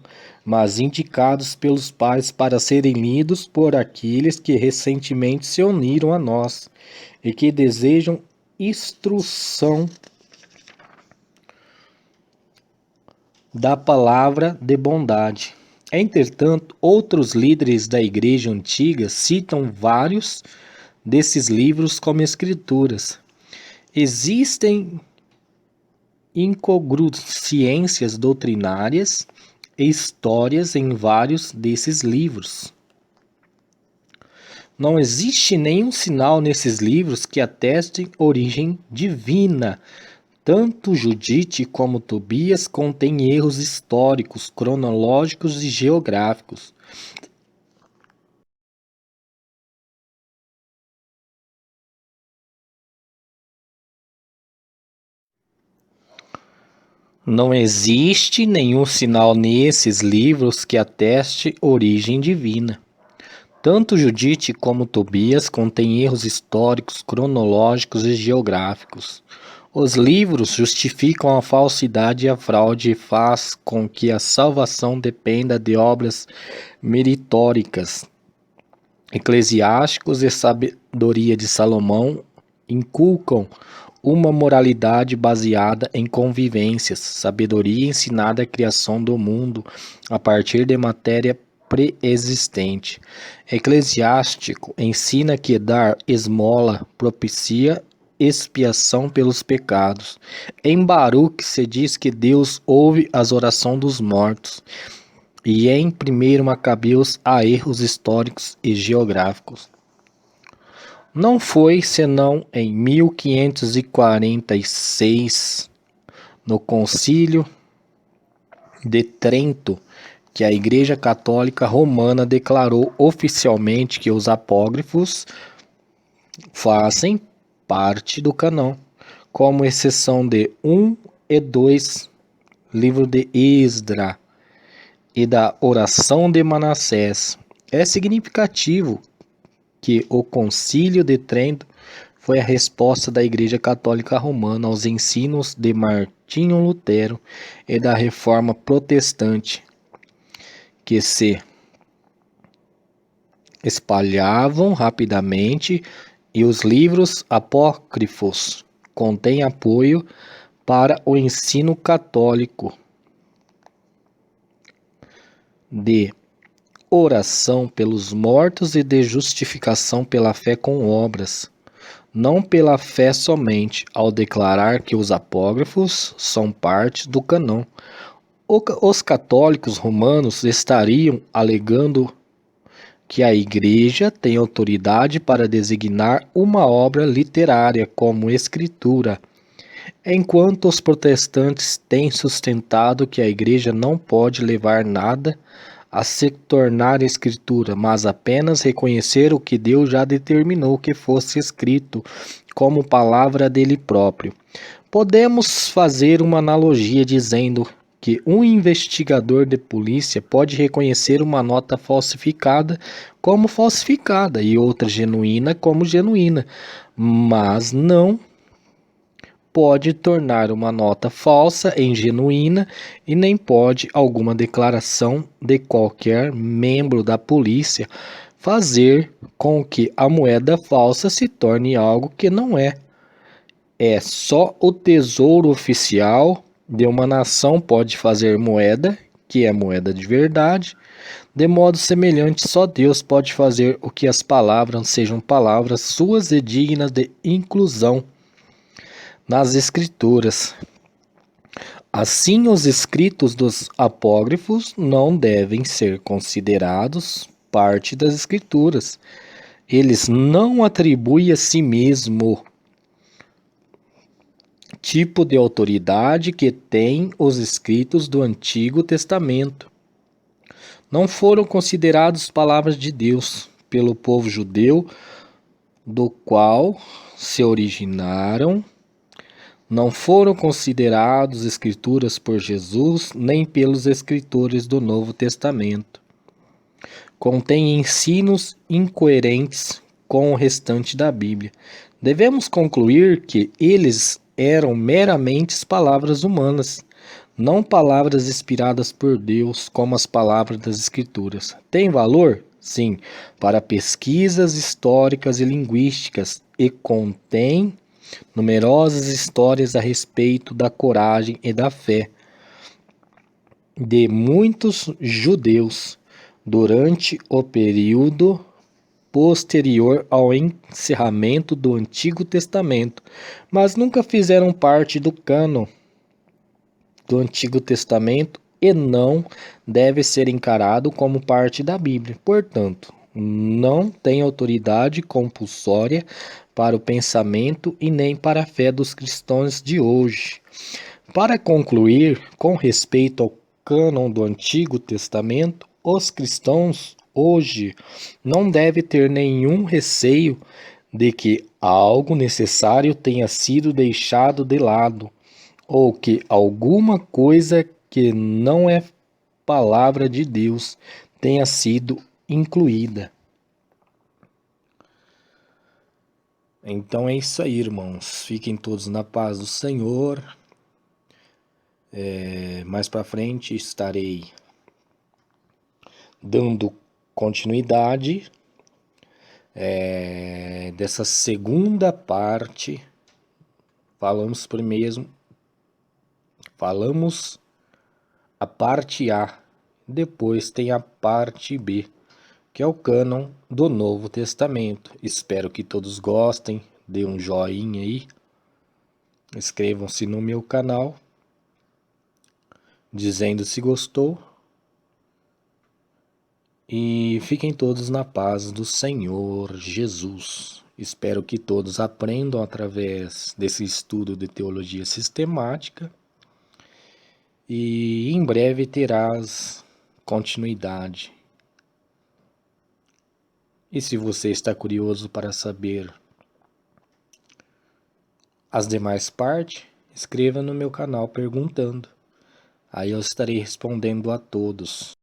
S1: mas indicados pelos pais para serem lidos por aqueles que recentemente se uniram a nós e que desejam instrução da palavra de bondade. Entretanto, outros líderes da Igreja Antiga citam vários desses livros como escrituras. Existem incongruências doutrinárias e histórias em vários desses livros. Não existe nenhum sinal nesses livros que ateste origem divina. Tanto Judite como Tobias contêm erros históricos, cronológicos e geográficos. Não existe nenhum sinal nesses livros que ateste origem divina. Tanto Judite como Tobias contêm erros históricos, cronológicos e geográficos. Os livros justificam a falsidade e a fraude e faz com que a salvação dependa de obras meritóricas. Eclesiásticos e Sabedoria de Salomão inculcam uma moralidade baseada em convivências, sabedoria ensinada à criação do mundo a partir de matéria pré-existente. Eclesiástico ensina que dar esmola propicia expiação pelos pecados. Em Baruque se diz que Deus ouve as orações dos mortos. E em 1 Macabeus há erros históricos e geográficos. Não foi senão em 1546, no Concílio de Trento, que a Igreja Católica Romana declarou oficialmente que os apócrifos fazem parte do cânon, como exceção de 1 e 2, livro de Esdra e da oração de Manassés. É significativo que o Concílio de Trento foi a resposta da Igreja Católica Romana aos ensinos de Martinho Lutero e da Reforma Protestante, que se espalhavam rapidamente, e os livros apócrifos contêm apoio para o ensino católico de oração pelos mortos e de justificação pela fé com obras, não pela fé somente, ao declarar que os apócrifos são parte do cânon. Os católicos romanos estariam alegando que a Igreja tem autoridade para designar uma obra literária como escritura, enquanto os protestantes têm sustentado que a Igreja não pode levar nada a se tornar escritura, mas apenas reconhecer o que Deus já determinou que fosse escrito, como palavra dele próprio. Podemos fazer uma analogia dizendo que um investigador de polícia pode reconhecer uma nota falsificada como falsificada e outra genuína como genuína, mas não pode tornar uma nota falsa em genuína e nem pode alguma declaração de qualquer membro da polícia fazer com que a moeda falsa se torne algo que não é. É só o tesouro oficial de uma nação pode fazer moeda, que é moeda de verdade. De modo semelhante, só Deus pode fazer o que as palavras sejam palavras suas e dignas de inclusão nas Escrituras. Assim, os escritos dos apócrifos não devem ser considerados parte das Escrituras. Eles não atribuem a si mesmo tipo de autoridade que têm os escritos do Antigo Testamento. não foram considerados palavras de Deus pelo povo judeu, do qual se originaram, não foram considerados escrituras por Jesus, nem pelos escritores do Novo Testamento. Contém ensinos incoerentes com o restante da Bíblia. Devemos concluir que eles eram meramente palavras humanas, não palavras inspiradas por Deus, como as palavras das Escrituras. Tem valor? Sim, para pesquisas históricas e linguísticas, e contém numerosas histórias a respeito da coragem e da fé de muitos judeus durante o período posterior ao encerramento do Antigo Testamento, mas nunca fizeram parte do cânon do Antigo Testamento e não deve ser encarado como parte da Bíblia. Portanto, não tem autoridade compulsória para o pensamento e nem para a fé dos cristãos de hoje. Para concluir, com respeito ao cânon do Antigo Testamento, os cristãos hoje não devem ter nenhum receio de que algo necessário tenha sido deixado de lado, ou que alguma coisa que não é palavra de Deus tenha sido incluída. Então é isso aí, irmãos. Fiquem todos na paz do Senhor. Mais para frente estarei dando continuidade dessa segunda parte. Falamos a parte A, depois tem a parte B, que é o cânon do Novo Testamento. Espero que todos gostem, dê um joinha aí, inscrevam-se no meu canal, dizendo se gostou, e fiquem todos na paz do Senhor Jesus. Espero que todos aprendam através desse estudo de teologia sistemática, e em breve terás continuidade. E se você está curioso para saber as demais partes, escreva no meu canal perguntando. Aí eu estarei respondendo a todos.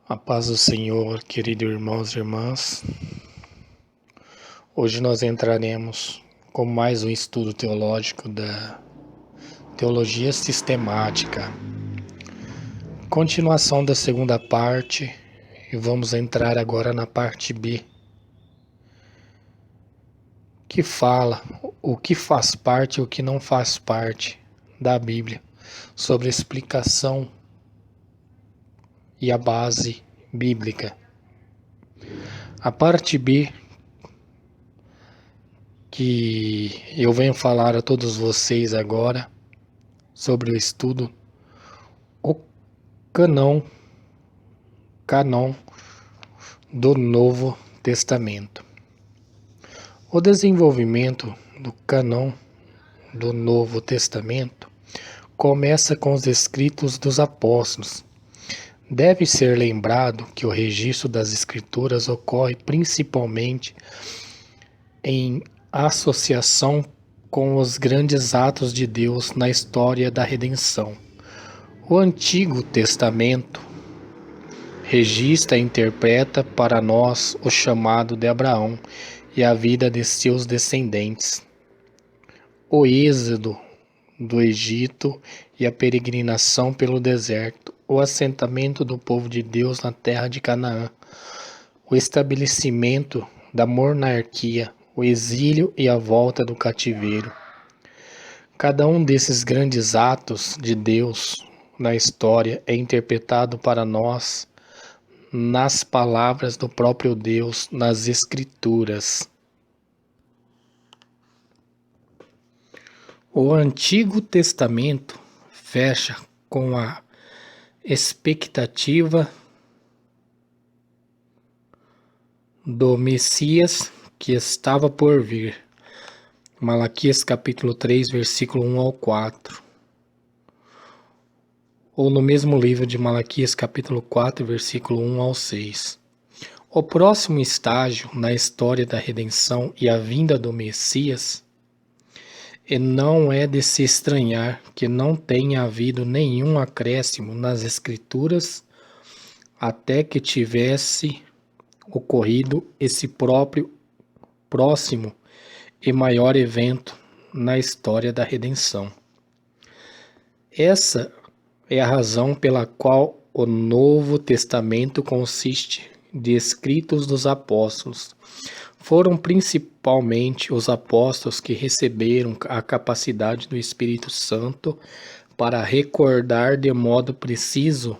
S1: A paz do Senhor, queridos irmãos e irmãs. Hoje nós entraremos com mais um estudo teológico da teologia sistemática. Continuação da segunda parte, e vamos entrar agora na parte B, que fala o que faz parte e o que não faz parte da Bíblia, sobre a explicação e a base bíblica. A parte B, que eu venho falar a todos vocês agora, sobre o estudo, o canon do Novo Testamento. O desenvolvimento do canon do Novo Testamento começa com os escritos dos apóstolos. Deve ser lembrado que o registro das Escrituras ocorre principalmente em associação com os grandes atos de Deus na história da redenção. O Antigo Testamento registra e interpreta para nós o chamado de Abraão e a vida de seus descendentes, o êxodo do Egito e a peregrinação pelo deserto, o assentamento do povo de Deus na terra de Canaã, o estabelecimento da monarquia, o exílio e a volta do cativeiro. Cada um desses grandes atos de Deus na história é interpretado para nós nas palavras do próprio Deus nas Escrituras. O Antigo Testamento fecha com a expectativa do Messias que estava por vir. Malaquias capítulo 3, versículo 1 ao 4. Ou no mesmo livro de Malaquias capítulo 4, versículo 1 ao 6. O próximo estágio na história da redenção e a vinda do Messias, e não é de se estranhar que não tenha havido nenhum acréscimo nas Escrituras até que tivesse ocorrido esse próximo e maior evento na história da redenção. Essa é a razão pela qual o Novo Testamento consiste de escritos dos apóstolos. Foram principalmente os apóstolos que receberam a capacidade do Espírito Santo para recordar de modo preciso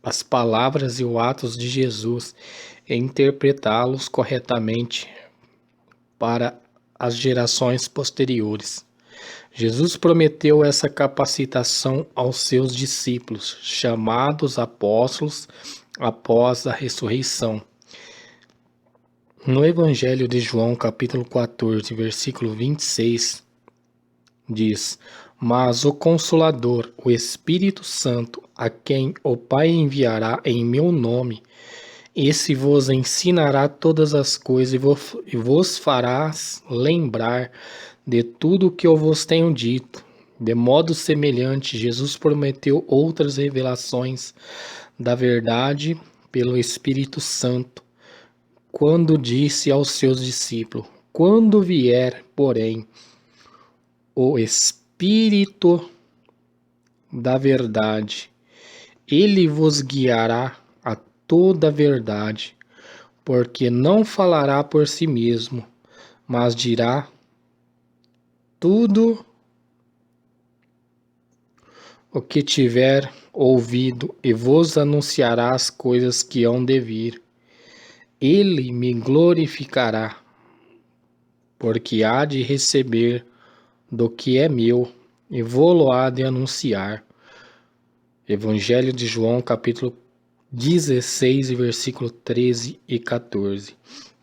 S1: as palavras e os atos de Jesus e interpretá-los corretamente para as gerações posteriores. Jesus prometeu essa capacitação aos seus discípulos, chamados apóstolos, após a ressurreição. No Evangelho de João, capítulo 14, versículo 26, diz: Mas o Consolador, o Espírito Santo, a quem o Pai enviará em meu nome, esse vos ensinará todas as coisas e vos fará lembrar de tudo o que eu vos tenho dito. De modo semelhante, Jesus prometeu outras revelações da verdade pelo Espírito Santo, quando disse aos seus discípulos: Quando vier, porém, o Espírito da verdade, ele vos guiará a toda a verdade, porque não falará por si mesmo, mas dirá tudo o que tiver ouvido e vos anunciará as coisas que hão de vir. Ele me glorificará, porque há de receber do que é meu e vou-lo há de anunciar. Evangelho de João, capítulo 16, versículo 13 e 14.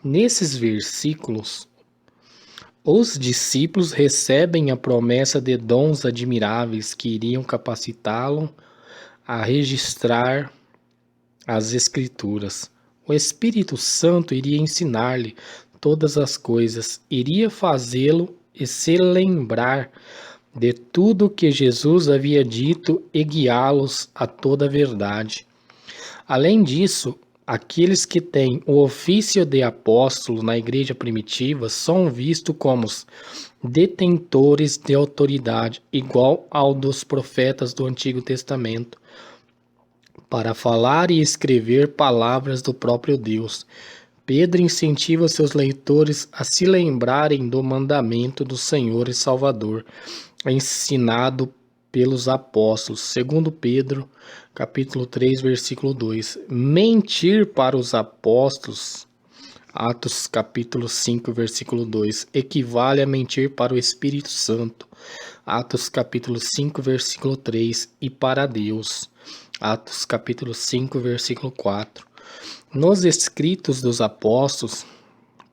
S1: Nesses versículos, os discípulos recebem a promessa de dons admiráveis que iriam capacitá-lo a registrar as Escrituras. O Espírito Santo iria ensinar-lhe todas as coisas, iria fazê-lo e se lembrar de tudo o que Jesus havia dito e guiá-los a toda a verdade. Além disso, aqueles que têm o ofício de apóstolo na igreja primitiva são vistos como detentores de autoridade igual ao dos profetas do Antigo Testamento, para falar e escrever palavras do próprio Deus. Pedro incentiva seus leitores a se lembrarem do mandamento do Senhor e Salvador, ensinado pelos apóstolos, segundo Pedro, capítulo 3, versículo 2. Mentir para os apóstolos, Atos capítulo 5, versículo 2, equivale a mentir para o Espírito Santo, Atos capítulo 5, versículo 3, e para Deus, Atos capítulo 5, versículo 4. Nos escritos dos apóstolos,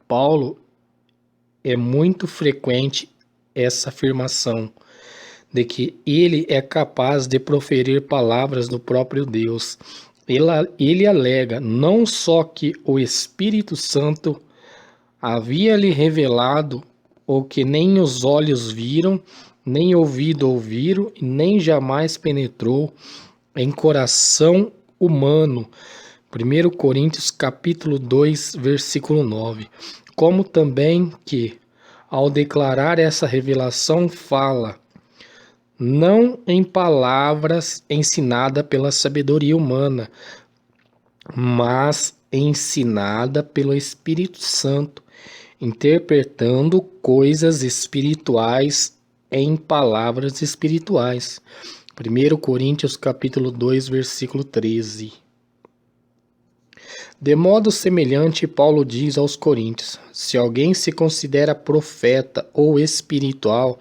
S1: Paulo é muito frequente essa afirmação de que ele é capaz de proferir palavras do próprio Deus. Ele alega não só que o Espírito Santo havia lhe revelado o que nem os olhos viram, nem ouvido ouviram, e nem jamais penetrou em coração humano. 1 Coríntios capítulo 2, versículo 9. Como também que, ao declarar essa revelação, fala não em palavras ensinada pela sabedoria humana, mas ensinada pelo Espírito Santo, interpretando coisas espirituais em palavras espirituais. 1 Coríntios capítulo 2, versículo 13. De modo semelhante, Paulo diz aos Coríntios: se alguém se considera profeta ou espiritual,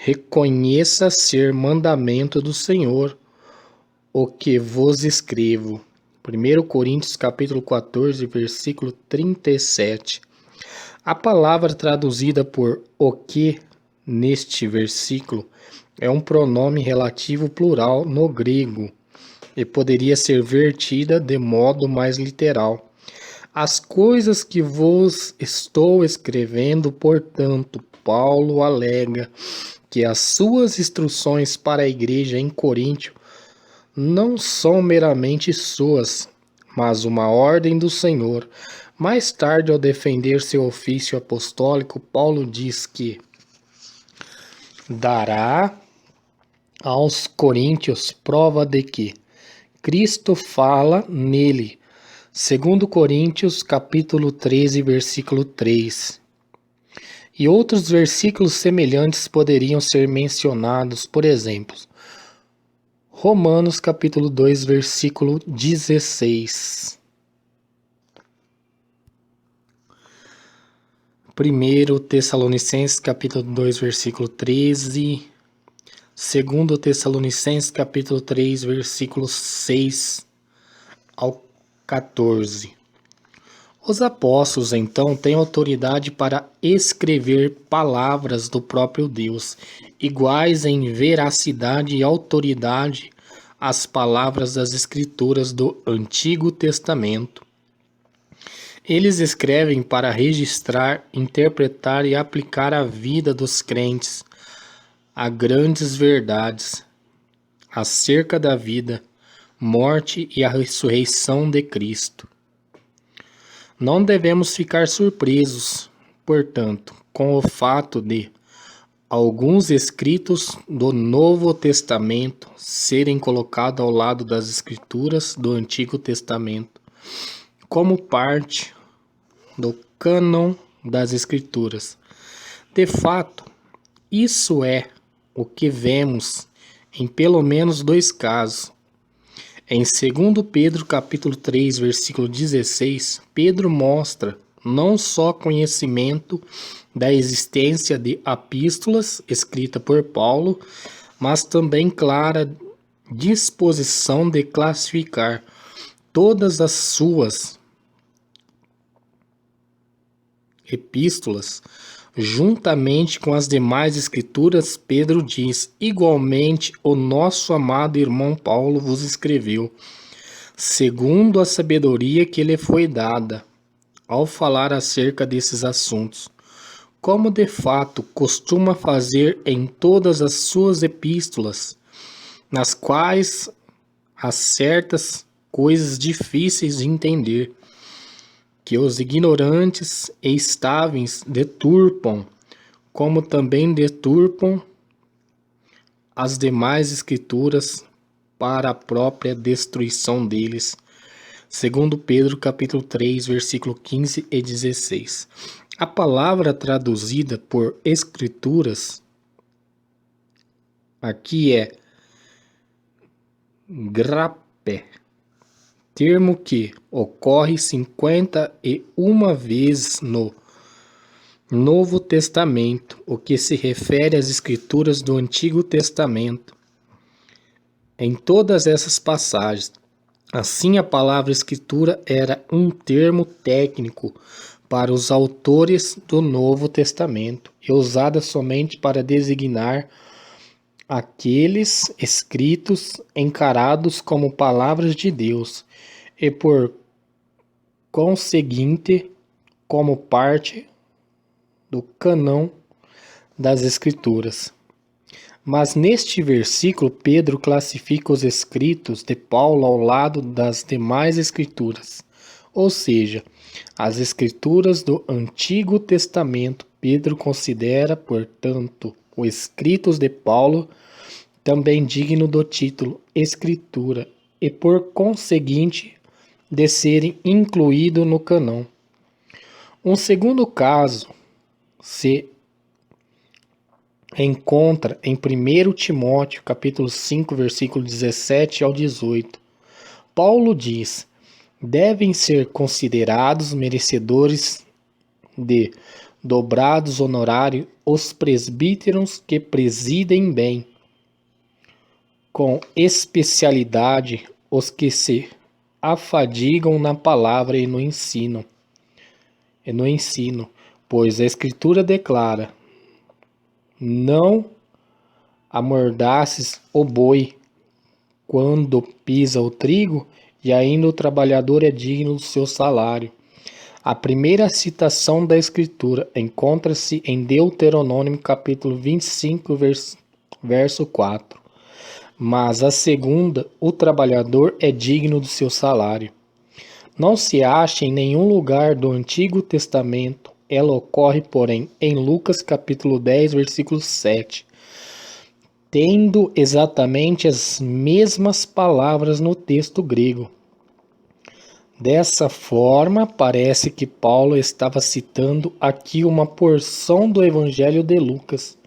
S1: reconheça ser mandamento do Senhor o que vos escrevo. 1 Coríntios capítulo 14, versículo 37. A palavra traduzida por o que neste versículo é um pronome relativo plural no grego e poderia ser vertida de modo mais literal. As coisas que vos estou escrevendo, portanto, Paulo alega que as suas instruções para a igreja em Coríntio não são meramente suas, mas uma ordem do Senhor. Mais tarde, ao defender seu ofício apostólico, Paulo diz que dará aos coríntios prova de que Cristo fala nele. Segundo Coríntios, capítulo 13, versículo 3. E outros versículos semelhantes poderiam ser mencionados, por exemplo, Romanos, capítulo 2, versículo 16. 1 Tessalonicenses, capítulo 2, versículo 13. 2 Tessalonicenses, capítulo 3, versículos 6 ao 14. Os apóstolos, então, têm autoridade para escrever palavras do próprio Deus, iguais em veracidade e autoridade às palavras das Escrituras do Antigo Testamento. Eles escrevem para registrar, interpretar e aplicar à vida dos crentes a grandes verdades acerca da vida, morte e a ressurreição de Cristo. Não devemos ficar surpresos, portanto, com o fato de alguns escritos do Novo Testamento serem colocados ao lado das Escrituras do Antigo Testamento, como parte do cânon das Escrituras. De fato, isso é o que vemos em pelo menos dois casos. Em 2 Pedro capítulo 3, versículo 16, Pedro mostra não só conhecimento da existência de epístolas escritas por Paulo, mas também clara disposição de classificar todas as suas epístolas juntamente com as demais escrituras. Pedro diz: igualmente o nosso amado irmão Paulo vos escreveu, segundo a sabedoria que lhe foi dada, ao falar acerca desses assuntos, como de fato costuma fazer em todas as suas epístolas, nas quais há certas coisas difíceis de entender, que os ignorantes e estáveis deturpam, como também deturpam as demais escrituras para a própria destruição deles. Segundo Pedro, capítulo 3, versículo 15 e 16. A palavra traduzida por escrituras aqui é grapé, termo que ocorre 51 vezes no Novo Testamento, o que se refere às escrituras do Antigo Testamento. Em todas essas passagens, assim, a palavra escritura era um termo técnico para os autores do Novo Testamento e usada somente para designar aqueles escritos encarados como palavras de Deus e, por conseguinte, como parte do cânon das Escrituras. Mas neste versículo, Pedro classifica os escritos de Paulo ao lado das demais escrituras, ou seja, as escrituras do Antigo Testamento. Pedro considera, portanto, os escritos de Paulo também digno do título Escritura e, por conseguinte, de serem incluídos no cânon. Um segundo caso se encontra em 1 Timóteo, capítulo 5, versículo 17 ao 18. Paulo diz: devem ser considerados merecedores de dobrados honorários os presbíteros que presidem bem, com especialidade os que se afadigam na palavra e no ensino, pois a Escritura declara: não amordaces o boi quando pisa o trigo, e ainda o trabalhador é digno do seu salário. A primeira citação da Escritura encontra-se em Deuteronômio capítulo 25, verso 4. Mas a segunda, o trabalhador é digno do seu salário. Não se acha em nenhum lugar do Antigo Testamento. Ela ocorre, porém, em Lucas capítulo 10, versículo 7. Tendo exatamente as mesmas palavras no texto grego. Dessa forma, parece que Paulo estava citando aqui uma porção do Evangelho de Lucas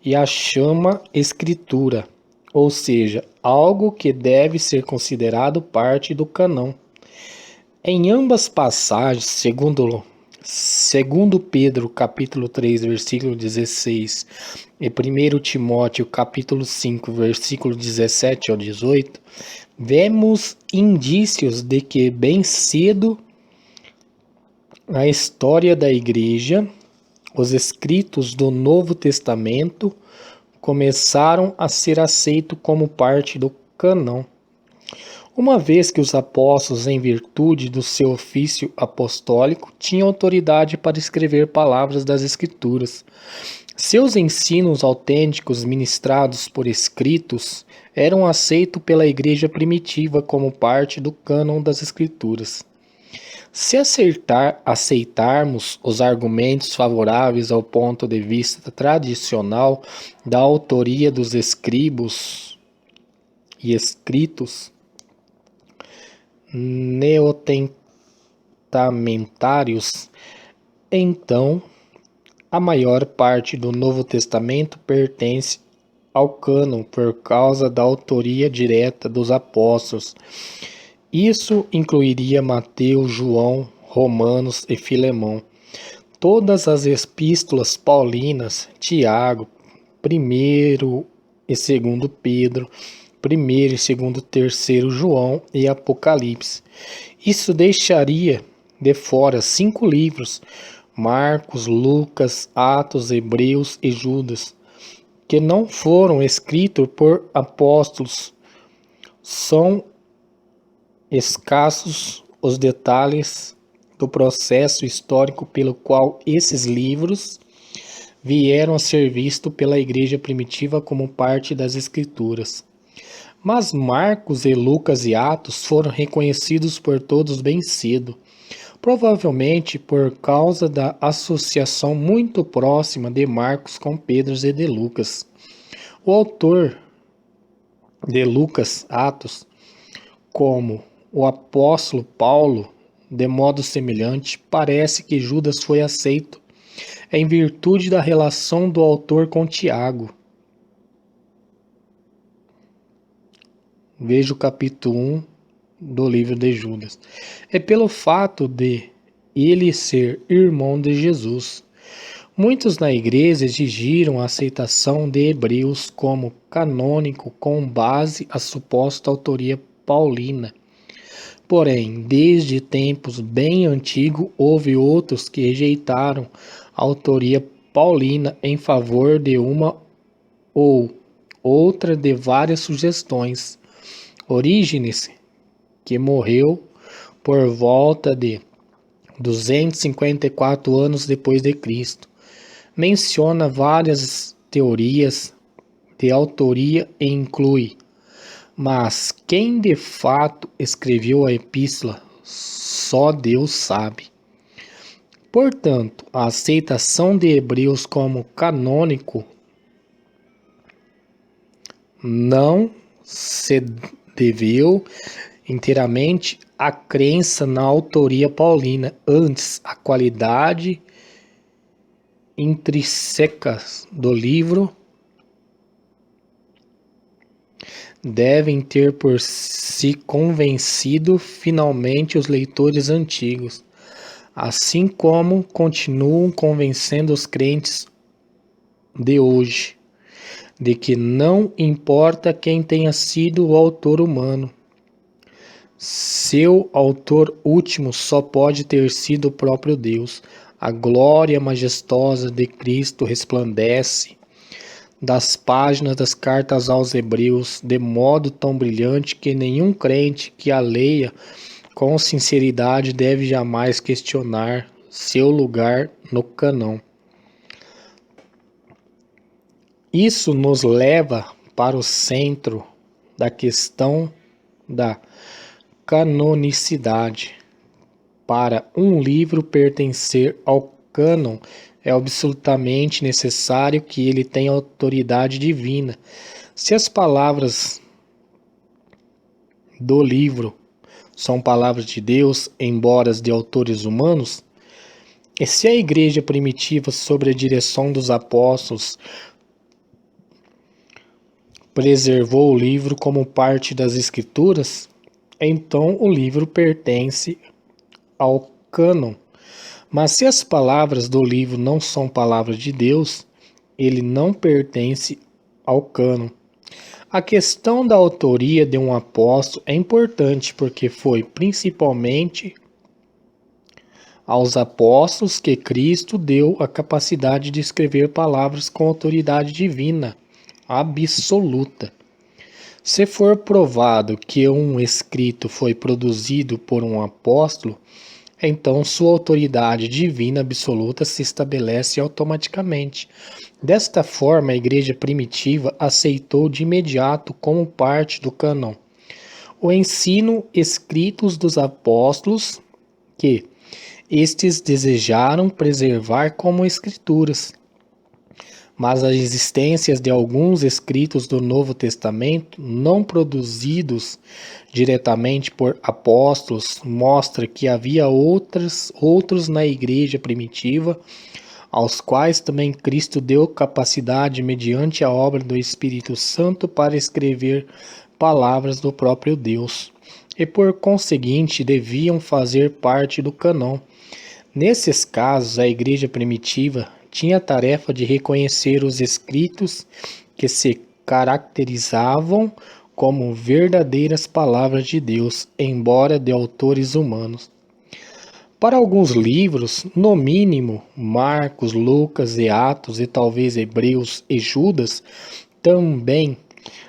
S1: e a chama Escritura, ou seja, algo que deve ser considerado parte do cânon. Em ambas passagens, segundo Pedro, capítulo 3, versículo 16, e 1 Timóteo, capítulo 5, versículo 17 ao 18, vemos indícios de que bem cedo na história da Igreja, os escritos do Novo Testamento começaram a ser aceitos como parte do cânon. Uma vez que os apóstolos, em virtude do seu ofício apostólico, tinham autoridade para escrever palavras das Escrituras. Seus ensinos autênticos ministrados por escritos eram aceitos pela igreja primitiva como parte do cânon das Escrituras. Se aceitarmos os argumentos favoráveis ao ponto de vista tradicional da autoria dos escribos e escritos neotestamentários, então a maior parte do Novo Testamento pertence ao cânon por causa da autoria direta dos apóstolos. Isso incluiria Mateus, João, Romanos e Filemão. Todas as epístolas paulinas, Tiago, 1º e 2º Pedro, 1º e 2º, 3º João e Apocalipse. Isso deixaria de fora 5 livros, Marcos, Lucas, Atos, Hebreus e Judas, que não foram escritos por apóstolos. São escassos os detalhes do processo histórico pelo qual esses livros vieram a ser vistos pela igreja primitiva como parte das Escrituras. Mas Marcos e Lucas e Atos foram reconhecidos por todos bem cedo, provavelmente por causa da associação muito próxima de Marcos com Pedro e de Lucas. O autor de Lucas, Atos, como o apóstolo Paulo, de modo semelhante, parece que Judas foi aceito em virtude da relação do autor com Tiago. Veja o capítulo 1 do livro de Judas. É pelo fato de ele ser irmão de Jesus. Muitos na igreja exigiram a aceitação de Hebreus como canônico com base à suposta autoria paulina. Porém, desde tempos bem antigos, houve outros que rejeitaram a autoria paulina em favor de uma ou outra de várias sugestões. Orígenes, que morreu por volta de 254 anos depois de Cristo, menciona várias teorias de autoria e inclui: mas quem de fato escreveu a epístola, só Deus sabe. Portanto, a aceitação de Hebreus como canônico não se deveu inteiramente à crença na autoria paulina, antes a qualidade intrínseca do livro devem ter por si convencido finalmente os leitores antigos, assim como continuam convencendo os crentes de hoje, de que não importa quem tenha sido o autor humano, seu autor último só pode ter sido o próprio Deus. A glória majestosa de Cristo resplandece das páginas das cartas aos Hebreus de modo tão brilhante que nenhum crente que a leia com sinceridade deve jamais questionar seu lugar no cânon. Isso nos leva para o centro da questão da canonicidade. Para um livro pertencer ao cânon, é absolutamente necessário que ele tenha autoridade divina. Se as palavras do livro são palavras de Deus, embora de autores humanos, e se a igreja primitiva, sob a direção dos apóstolos, preservou o livro como parte das escrituras, então o livro pertence ao cânon. Mas se as palavras do livro não são palavras de Deus, ele não pertence ao cânon. A questão da autoria de um apóstolo é importante porque foi principalmente aos apóstolos que Cristo deu a capacidade de escrever palavras com autoridade divina absoluta. Se for provado que um escrito foi produzido por um apóstolo, então sua autoridade divina absoluta se estabelece automaticamente. Desta forma, a igreja primitiva aceitou de imediato como parte do cânon o ensino escritos dos apóstolos que estes desejaram preservar como escrituras. Mas a existência de alguns escritos do Novo Testamento, não produzidos diretamente por apóstolos, mostra que havia outros na igreja primitiva, aos quais também Cristo deu capacidade mediante a obra do Espírito Santo para escrever palavras do próprio Deus, e por conseguinte deviam fazer parte do cânon. Nesses casos, a igreja primitiva tinha a tarefa de reconhecer os escritos que se caracterizavam como verdadeiras palavras de Deus, embora de autores humanos. Para alguns livros, no mínimo Marcos, Lucas e Atos e talvez Hebreus e Judas, também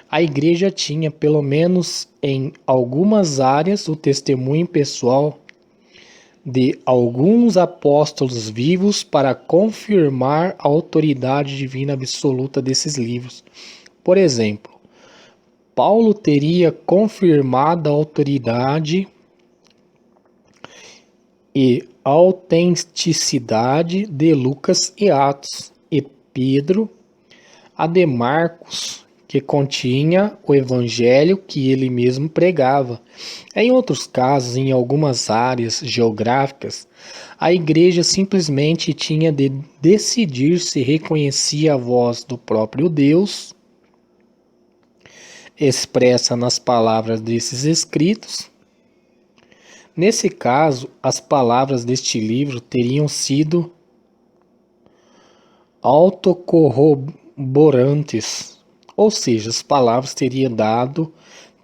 S1: a igreja tinha, pelo menos em algumas áreas, o testemunho pessoal de alguns apóstolos vivos para confirmar a autoridade divina absoluta desses livros. Por exemplo, Paulo teria confirmado a autoridade e autenticidade de Lucas e Atos, e Pedro a de Marcos, que continha o evangelho que ele mesmo pregava. Em outros casos, em algumas áreas geográficas, a igreja simplesmente tinha de decidir se reconhecia a voz do próprio Deus, expressa nas palavras desses escritos. Nesse caso, as palavras deste livro teriam sido autocorroborantes, ou seja, as palavras teriam dado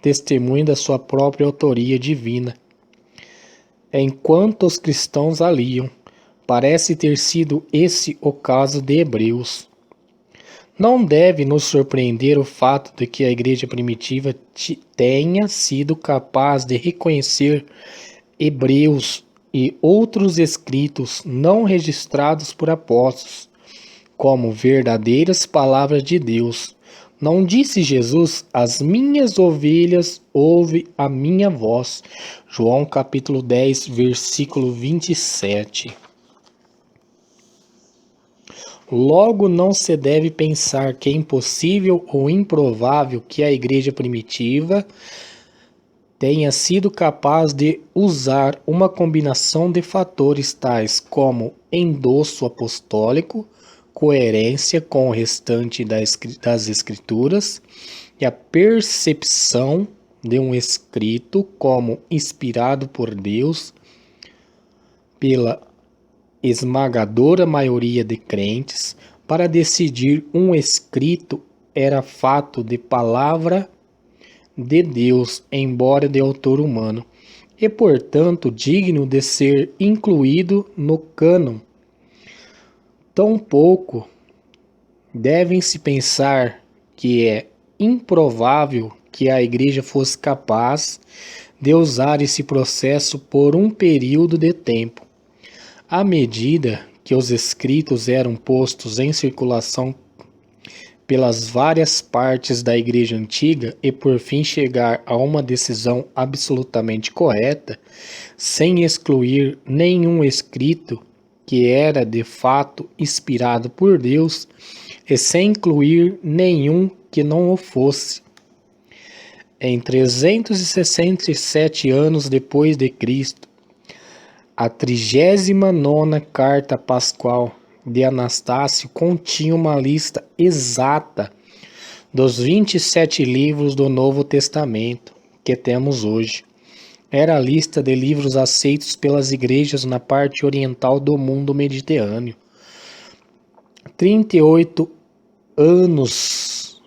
S1: testemunho da sua própria autoria divina. Enquanto os cristãos a liam, parece ter sido esse o caso de Hebreus. Não deve nos surpreender o fato de que a igreja primitiva tenha sido capaz de reconhecer Hebreus e outros escritos não registrados por apóstolos como verdadeiras palavras de Deus. Não disse Jesus: as minhas ovelhas ouvem a minha voz. João capítulo 10, versículo 27. Logo, não se deve pensar que é impossível ou improvável que a igreja primitiva tenha sido capaz de usar uma combinação de fatores tais como endosso apostólico, coerência com o restante das escrituras e a percepção de um escrito como inspirado por Deus pela esmagadora maioria de crentes para decidir um escrito era fato de palavra de Deus, embora de autor humano, e portanto digno de ser incluído no cânon. Tampouco devem-se pensar que é improvável que a Igreja fosse capaz de usar esse processo por um período de tempo. À medida que os escritos eram postos em circulação pelas várias partes da Igreja Antiga e por fim chegar a uma decisão absolutamente correta, sem excluir nenhum escrito que era de fato inspirado por Deus e sem incluir nenhum que não o fosse. Em 367 anos depois de Cristo, a 39ª carta pascual de Anastácio continha uma lista exata dos 27 livros do Novo Testamento que temos hoje. Era a lista de livros aceitos pelas igrejas na parte oriental do mundo mediterrâneo. 38 anos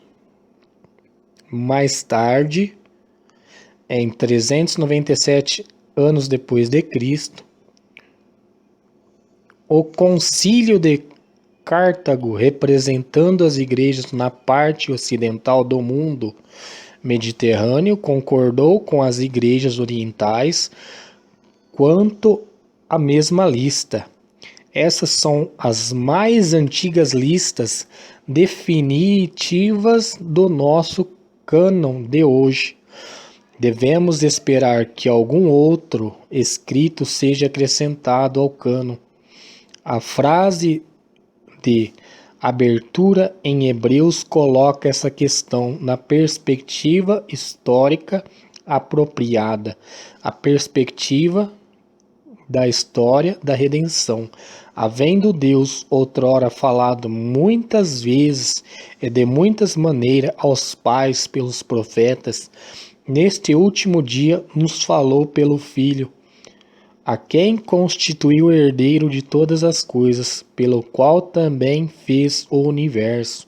S1: mais tarde, em 397 anos depois de Cristo, o Concílio de Cartago, representando as igrejas na parte ocidental do mundo mediterrâneo, concordou com as igrejas orientais quanto à mesma lista. Essas são as mais antigas listas definitivas do nosso cânon de hoje. Devemos esperar que algum outro escrito seja acrescentado ao cânon. A frase de abertura em Hebreus coloca essa questão na perspectiva histórica apropriada, a perspectiva da história da redenção. Havendo Deus outrora falado muitas vezes e de muitas maneiras aos pais pelos profetas, neste último dia nos falou pelo Filho, a quem constituiu herdeiro de todas as coisas, pelo qual também fez o universo.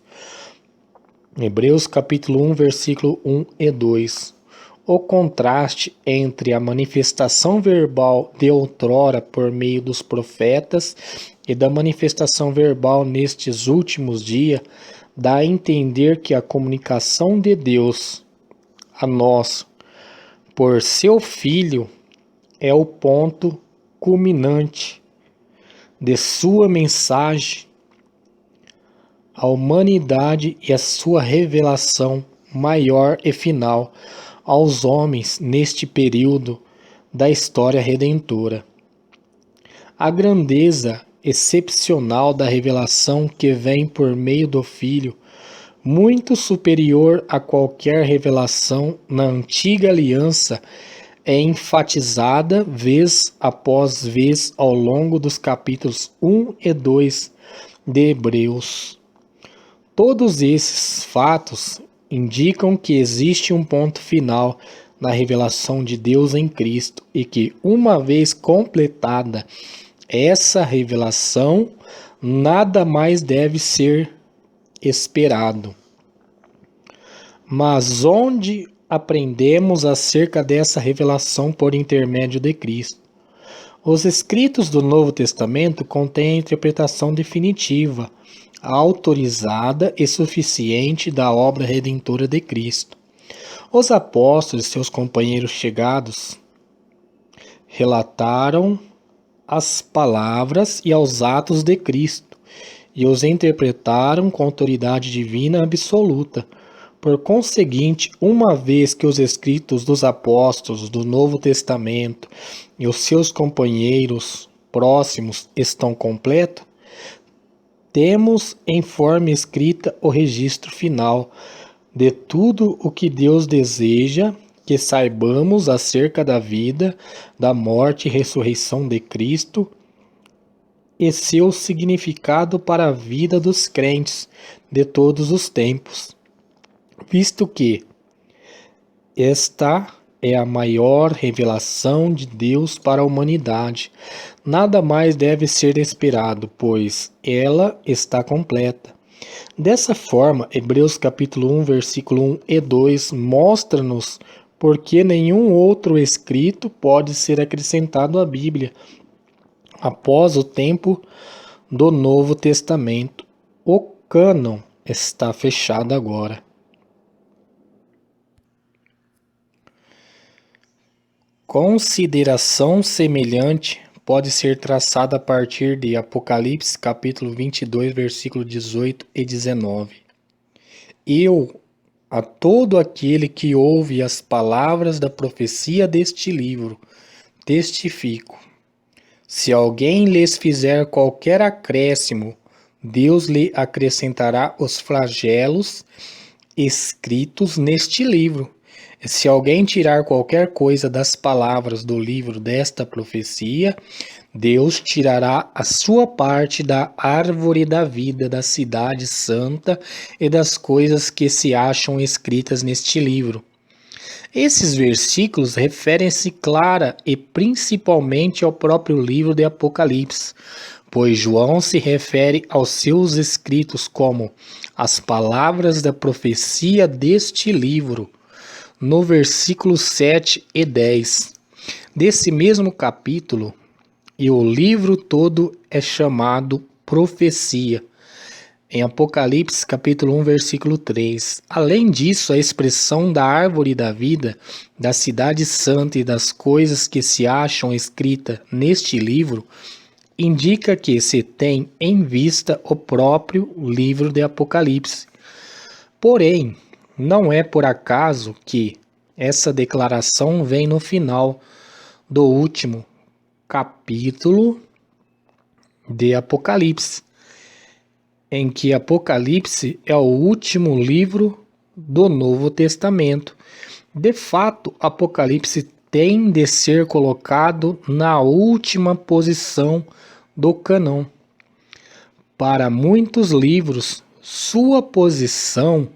S1: Hebreus capítulo 1, versículo 1 e 2. O contraste entre a manifestação verbal de outrora por meio dos profetas e da manifestação verbal nestes últimos dias dá a entender que a comunicação de Deus a nós por seu Filho é o ponto culminante de sua mensagem à humanidade e a sua revelação maior e final aos homens neste período da história redentora. A grandeza excepcional da revelação que vem por meio do Filho, muito superior a qualquer revelação na antiga aliança, é enfatizada vez após vez ao longo dos capítulos 1 e 2 de Hebreus. Todos esses fatos indicam que existe um ponto final na revelação de Deus em Cristo e que, uma vez completada essa revelação, nada mais deve ser esperado. Mas onde aprendemos acerca dessa revelação por intermédio de Cristo? Os escritos do Novo Testamento contêm a interpretação definitiva, autorizada e suficiente da obra redentora de Cristo. Os apóstolos e seus companheiros chegados relataram as palavras e aos atos de Cristo e os interpretaram com autoridade divina absoluta. Por conseguinte, uma vez que os escritos dos apóstolos do Novo Testamento e os seus companheiros próximos estão completos, temos em forma escrita o registro final de tudo o que Deus deseja que saibamos acerca da vida, da morte e ressurreição de Cristo e seu significado para a vida dos crentes de todos os tempos. Visto que esta é a maior revelação de Deus para a humanidade, nada mais deve ser esperado, pois ela está completa. Dessa forma, Hebreus capítulo 1, versículo 1 e 2 mostra-nos porque nenhum outro escrito pode ser acrescentado à Bíblia após o tempo do Novo Testamento. O cânon está fechado agora. Consideração semelhante pode ser traçada a partir de Apocalipse capítulo 22, versículo 18 e 19. Eu, a todo aquele que ouve as palavras da profecia deste livro, testifico. Se alguém lhes fizer qualquer acréscimo, Deus lhe acrescentará os flagelos escritos neste livro. E se alguém tirar qualquer coisa das palavras do livro desta profecia, Deus tirará a sua parte da árvore da vida da cidade santa e das coisas que se acham escritas neste livro. Esses versículos referem-se clara e principalmente ao próprio livro de Apocalipse, pois João se refere aos seus escritos como as palavras da profecia deste livro, no versículo 7 e 10 desse mesmo capítulo, e o livro todo é chamado profecia, em Apocalipse capítulo 1, versículo 3. Além disso, a expressão da árvore da vida, da cidade santa e das coisas que se acham escritas neste livro, indica que se tem em vista o próprio livro de Apocalipse. Porém, não é por acaso que essa declaração vem no final do último capítulo de Apocalipse, em que Apocalipse é o último livro do Novo Testamento. De fato, Apocalipse tem de ser colocado na última posição do cânon. Para muitos livros, sua posição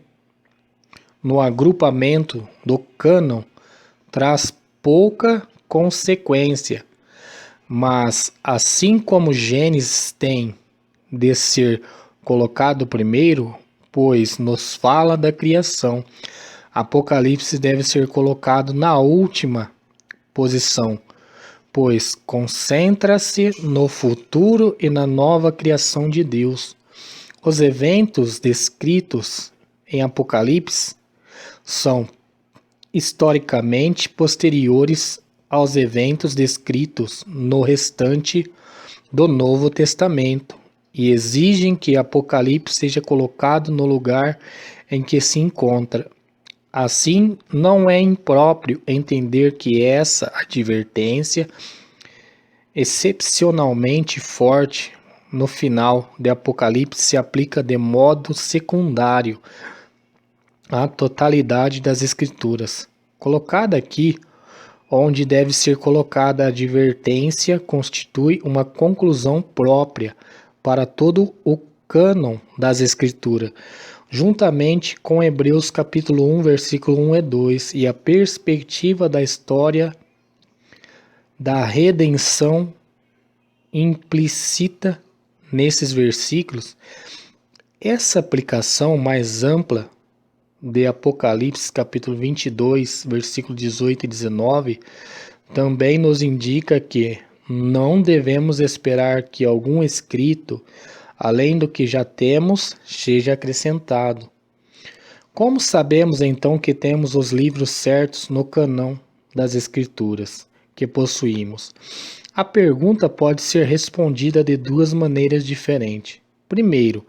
S1: no agrupamento do cânon traz pouca consequência, mas assim como Gênesis tem de ser colocado primeiro, pois nos fala da criação, Apocalipse deve ser colocado na última posição, pois concentra-se no futuro e na nova criação de Deus. Os eventos descritos em Apocalipse são historicamente posteriores aos eventos descritos no restante do Novo Testamento e exigem que Apocalipse seja colocado no lugar em que se encontra. Assim, não é impróprio entender que essa advertência excepcionalmente forte no final de Apocalipse se aplica de modo secundário à totalidade das Escrituras. Colocada aqui, onde deve ser colocada a advertência, constitui uma conclusão própria para todo o cânon das Escrituras, juntamente com Hebreus capítulo 1, versículo 1 e 2, e a perspectiva da história da redenção implícita nesses versículos. Essa aplicação mais ampla de Apocalipse capítulo 22, versículo 18 e 19, também nos indica que não devemos esperar que algum escrito, além do que já temos, seja acrescentado. Como sabemos então que temos os livros certos no cânon das Escrituras que possuímos? A pergunta pode ser respondida de duas maneiras diferentes. Primeiro,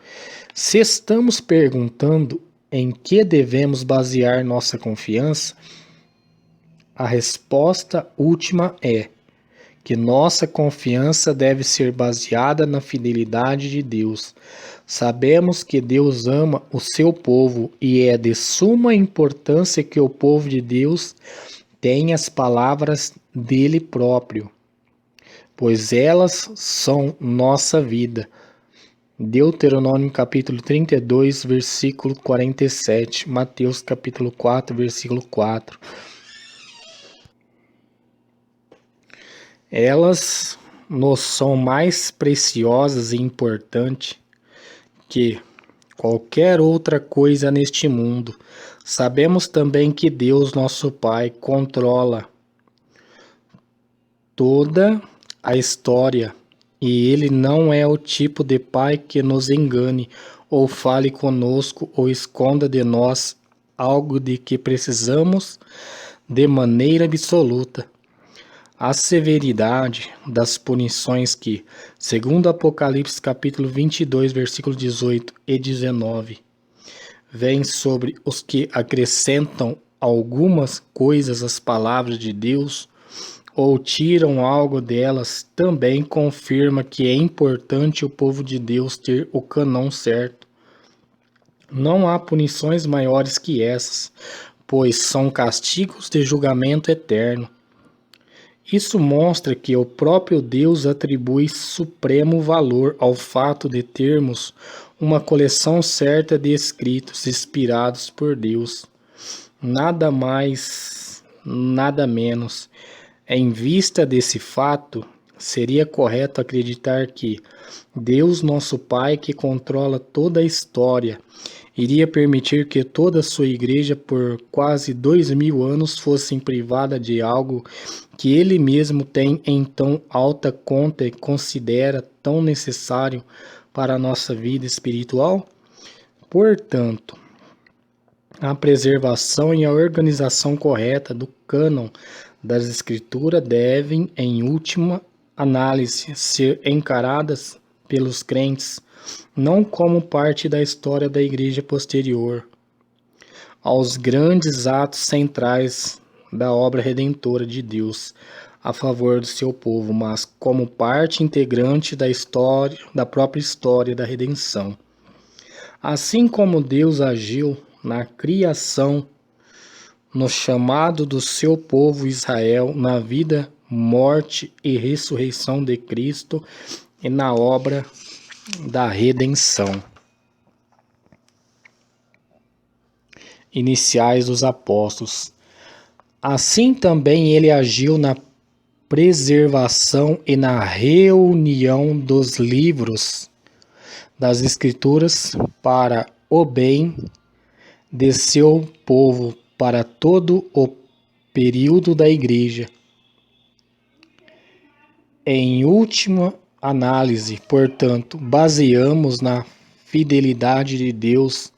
S1: se estamos perguntando em que devemos basear nossa confiança, a resposta última é que nossa confiança deve ser baseada na fidelidade de Deus. Sabemos que Deus ama o seu povo e é de suma importância que o povo de Deus tenha as palavras dele próprio, pois elas são nossa vida. Deuteronômio capítulo 32, versículo 47, Mateus capítulo 4, versículo 4. Elas nos são mais preciosas e importantes que qualquer outra coisa neste mundo. Sabemos também que Deus, nosso Pai, controla toda a história E ele não é o tipo de pai que nos engane, ou fale conosco, ou esconda de nós algo de que precisamos de maneira absoluta. A severidade das punições que, segundo Apocalipse capítulo 22, versículos 18 e 19, vem sobre os que acrescentam algumas coisas às palavras de Deus ou tiram algo delas, também confirma que é importante o povo de Deus ter o canão certo. Não há punições maiores que essas, pois são castigos de julgamento eterno. Isso mostra que o próprio Deus atribui supremo valor ao fato de termos uma coleção certa de escritos inspirados por Deus. Nada mais, nada menos. Em vista desse fato, seria correto acreditar que Deus, nosso Pai, que controla toda a história, iria permitir que toda a sua igreja por quase 2000 anos fosse privada de algo que ele mesmo tem em tão alta conta e considera tão necessário para a nossa vida espiritual? Portanto, a preservação e a organização correta do cânon das Escrituras devem, em última análise, ser encaradas pelos crentes não como parte da história da Igreja posterior aos grandes atos centrais da obra redentora de Deus a favor do seu povo, mas como parte integrante da história, da própria história da redenção. Assim como Deus agiu na criação, no chamado do seu povo Israel, na vida, morte e ressurreição de Cristo e na obra da redenção. Iniciais dos apóstolos. Assim também ele agiu na preservação e na reunião dos livros das Escrituras para o bem de seu povo para todo o período da Igreja. Em última análise, portanto, baseamos na fidelidade de Deus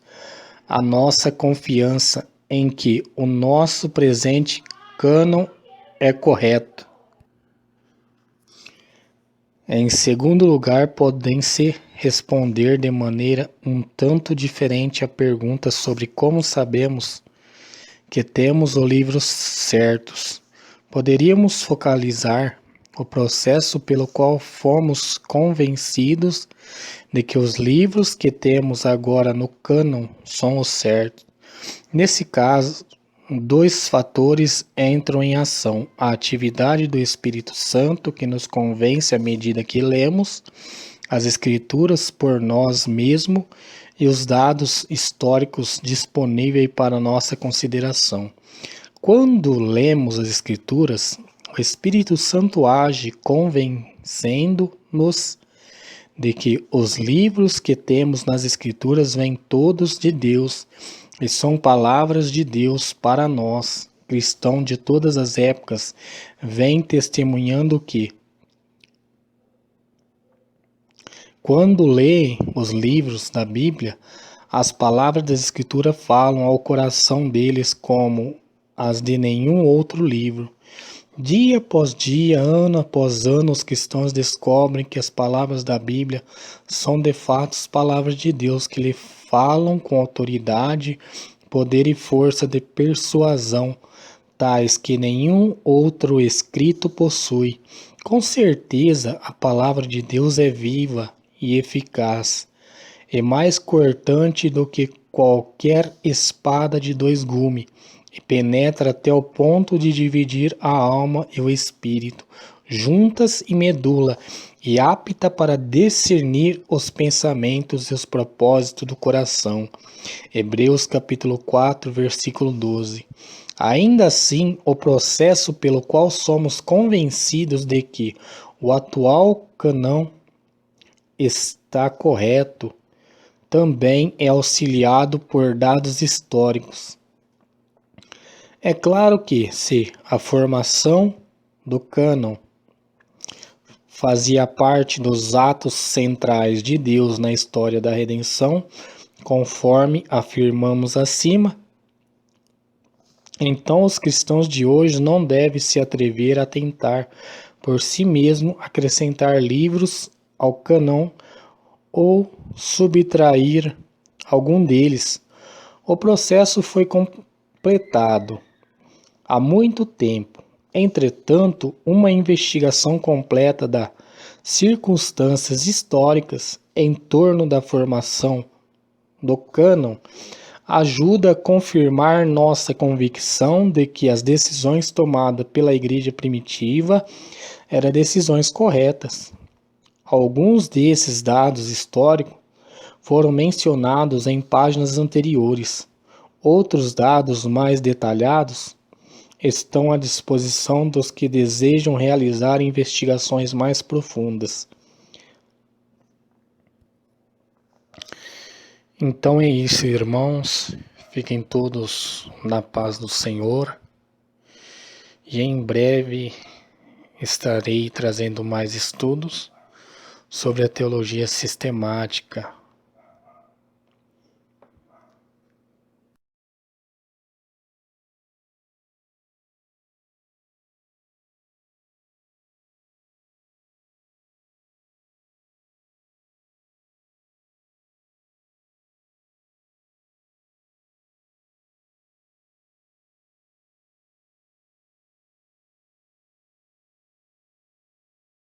S1: a nossa confiança em que o nosso presente cânon é correto. Em segundo lugar, podem-se responder de maneira um tanto diferente a pergunta sobre como sabemos que temos os livros certos. Poderíamos focalizar o processo pelo qual fomos convencidos de que os livros que temos agora no cânon são os certos. Nesse caso, dois fatores entram em ação: a atividade do Espírito Santo, que nos convence à medida que lemos as Escrituras por nós mesmos, e os dados históricos disponíveis para nossa consideração. Quando lemos as Escrituras, o Espírito Santo age convencendo-nos de que os livros que temos nas Escrituras vêm todos de Deus e são palavras de Deus para nós, cristãos de todas as épocas, vêm testemunhando que, quando lê os livros da Bíblia, as palavras da Escritura falam ao coração deles como as de nenhum outro livro. Dia após dia, ano após ano, os cristãos descobrem que as palavras da Bíblia são de fato as palavras de Deus, que lhe falam com autoridade, poder e força de persuasão, tais que nenhum outro escrito possui. Com certeza, a palavra de Deus é viva e eficaz, é mais cortante do que qualquer espada de dois gumes, e penetra até o ponto de dividir a alma e o espírito, juntas e medula, e apta para discernir os pensamentos e os propósitos do coração. Hebreus capítulo 4, versículo 12. Ainda assim, o processo pelo qual somos convencidos de que o atual cânon está correto também é auxiliado por dados históricos. É claro que, se a formação do cânon fazia parte dos atos centrais de Deus na história da redenção, conforme afirmamos acima, então os cristãos de hoje não devem se atrever a tentar por si mesmo acrescentar livros ao cânon ou subtrair algum deles. O processo foi completado há muito tempo. Entretanto, uma investigação completa das circunstâncias históricas em torno da formação do cânon ajuda a confirmar nossa convicção de que as decisões tomadas pela Igreja primitiva eram decisões corretas. Alguns desses dados históricos foram mencionados em páginas anteriores. Outros dados mais detalhados estão à disposição dos que desejam realizar investigações mais profundas. Então é isso, irmãos. Fiquem todos na paz do Senhor. E em breve estarei trazendo mais estudos sobre a teologia sistemática.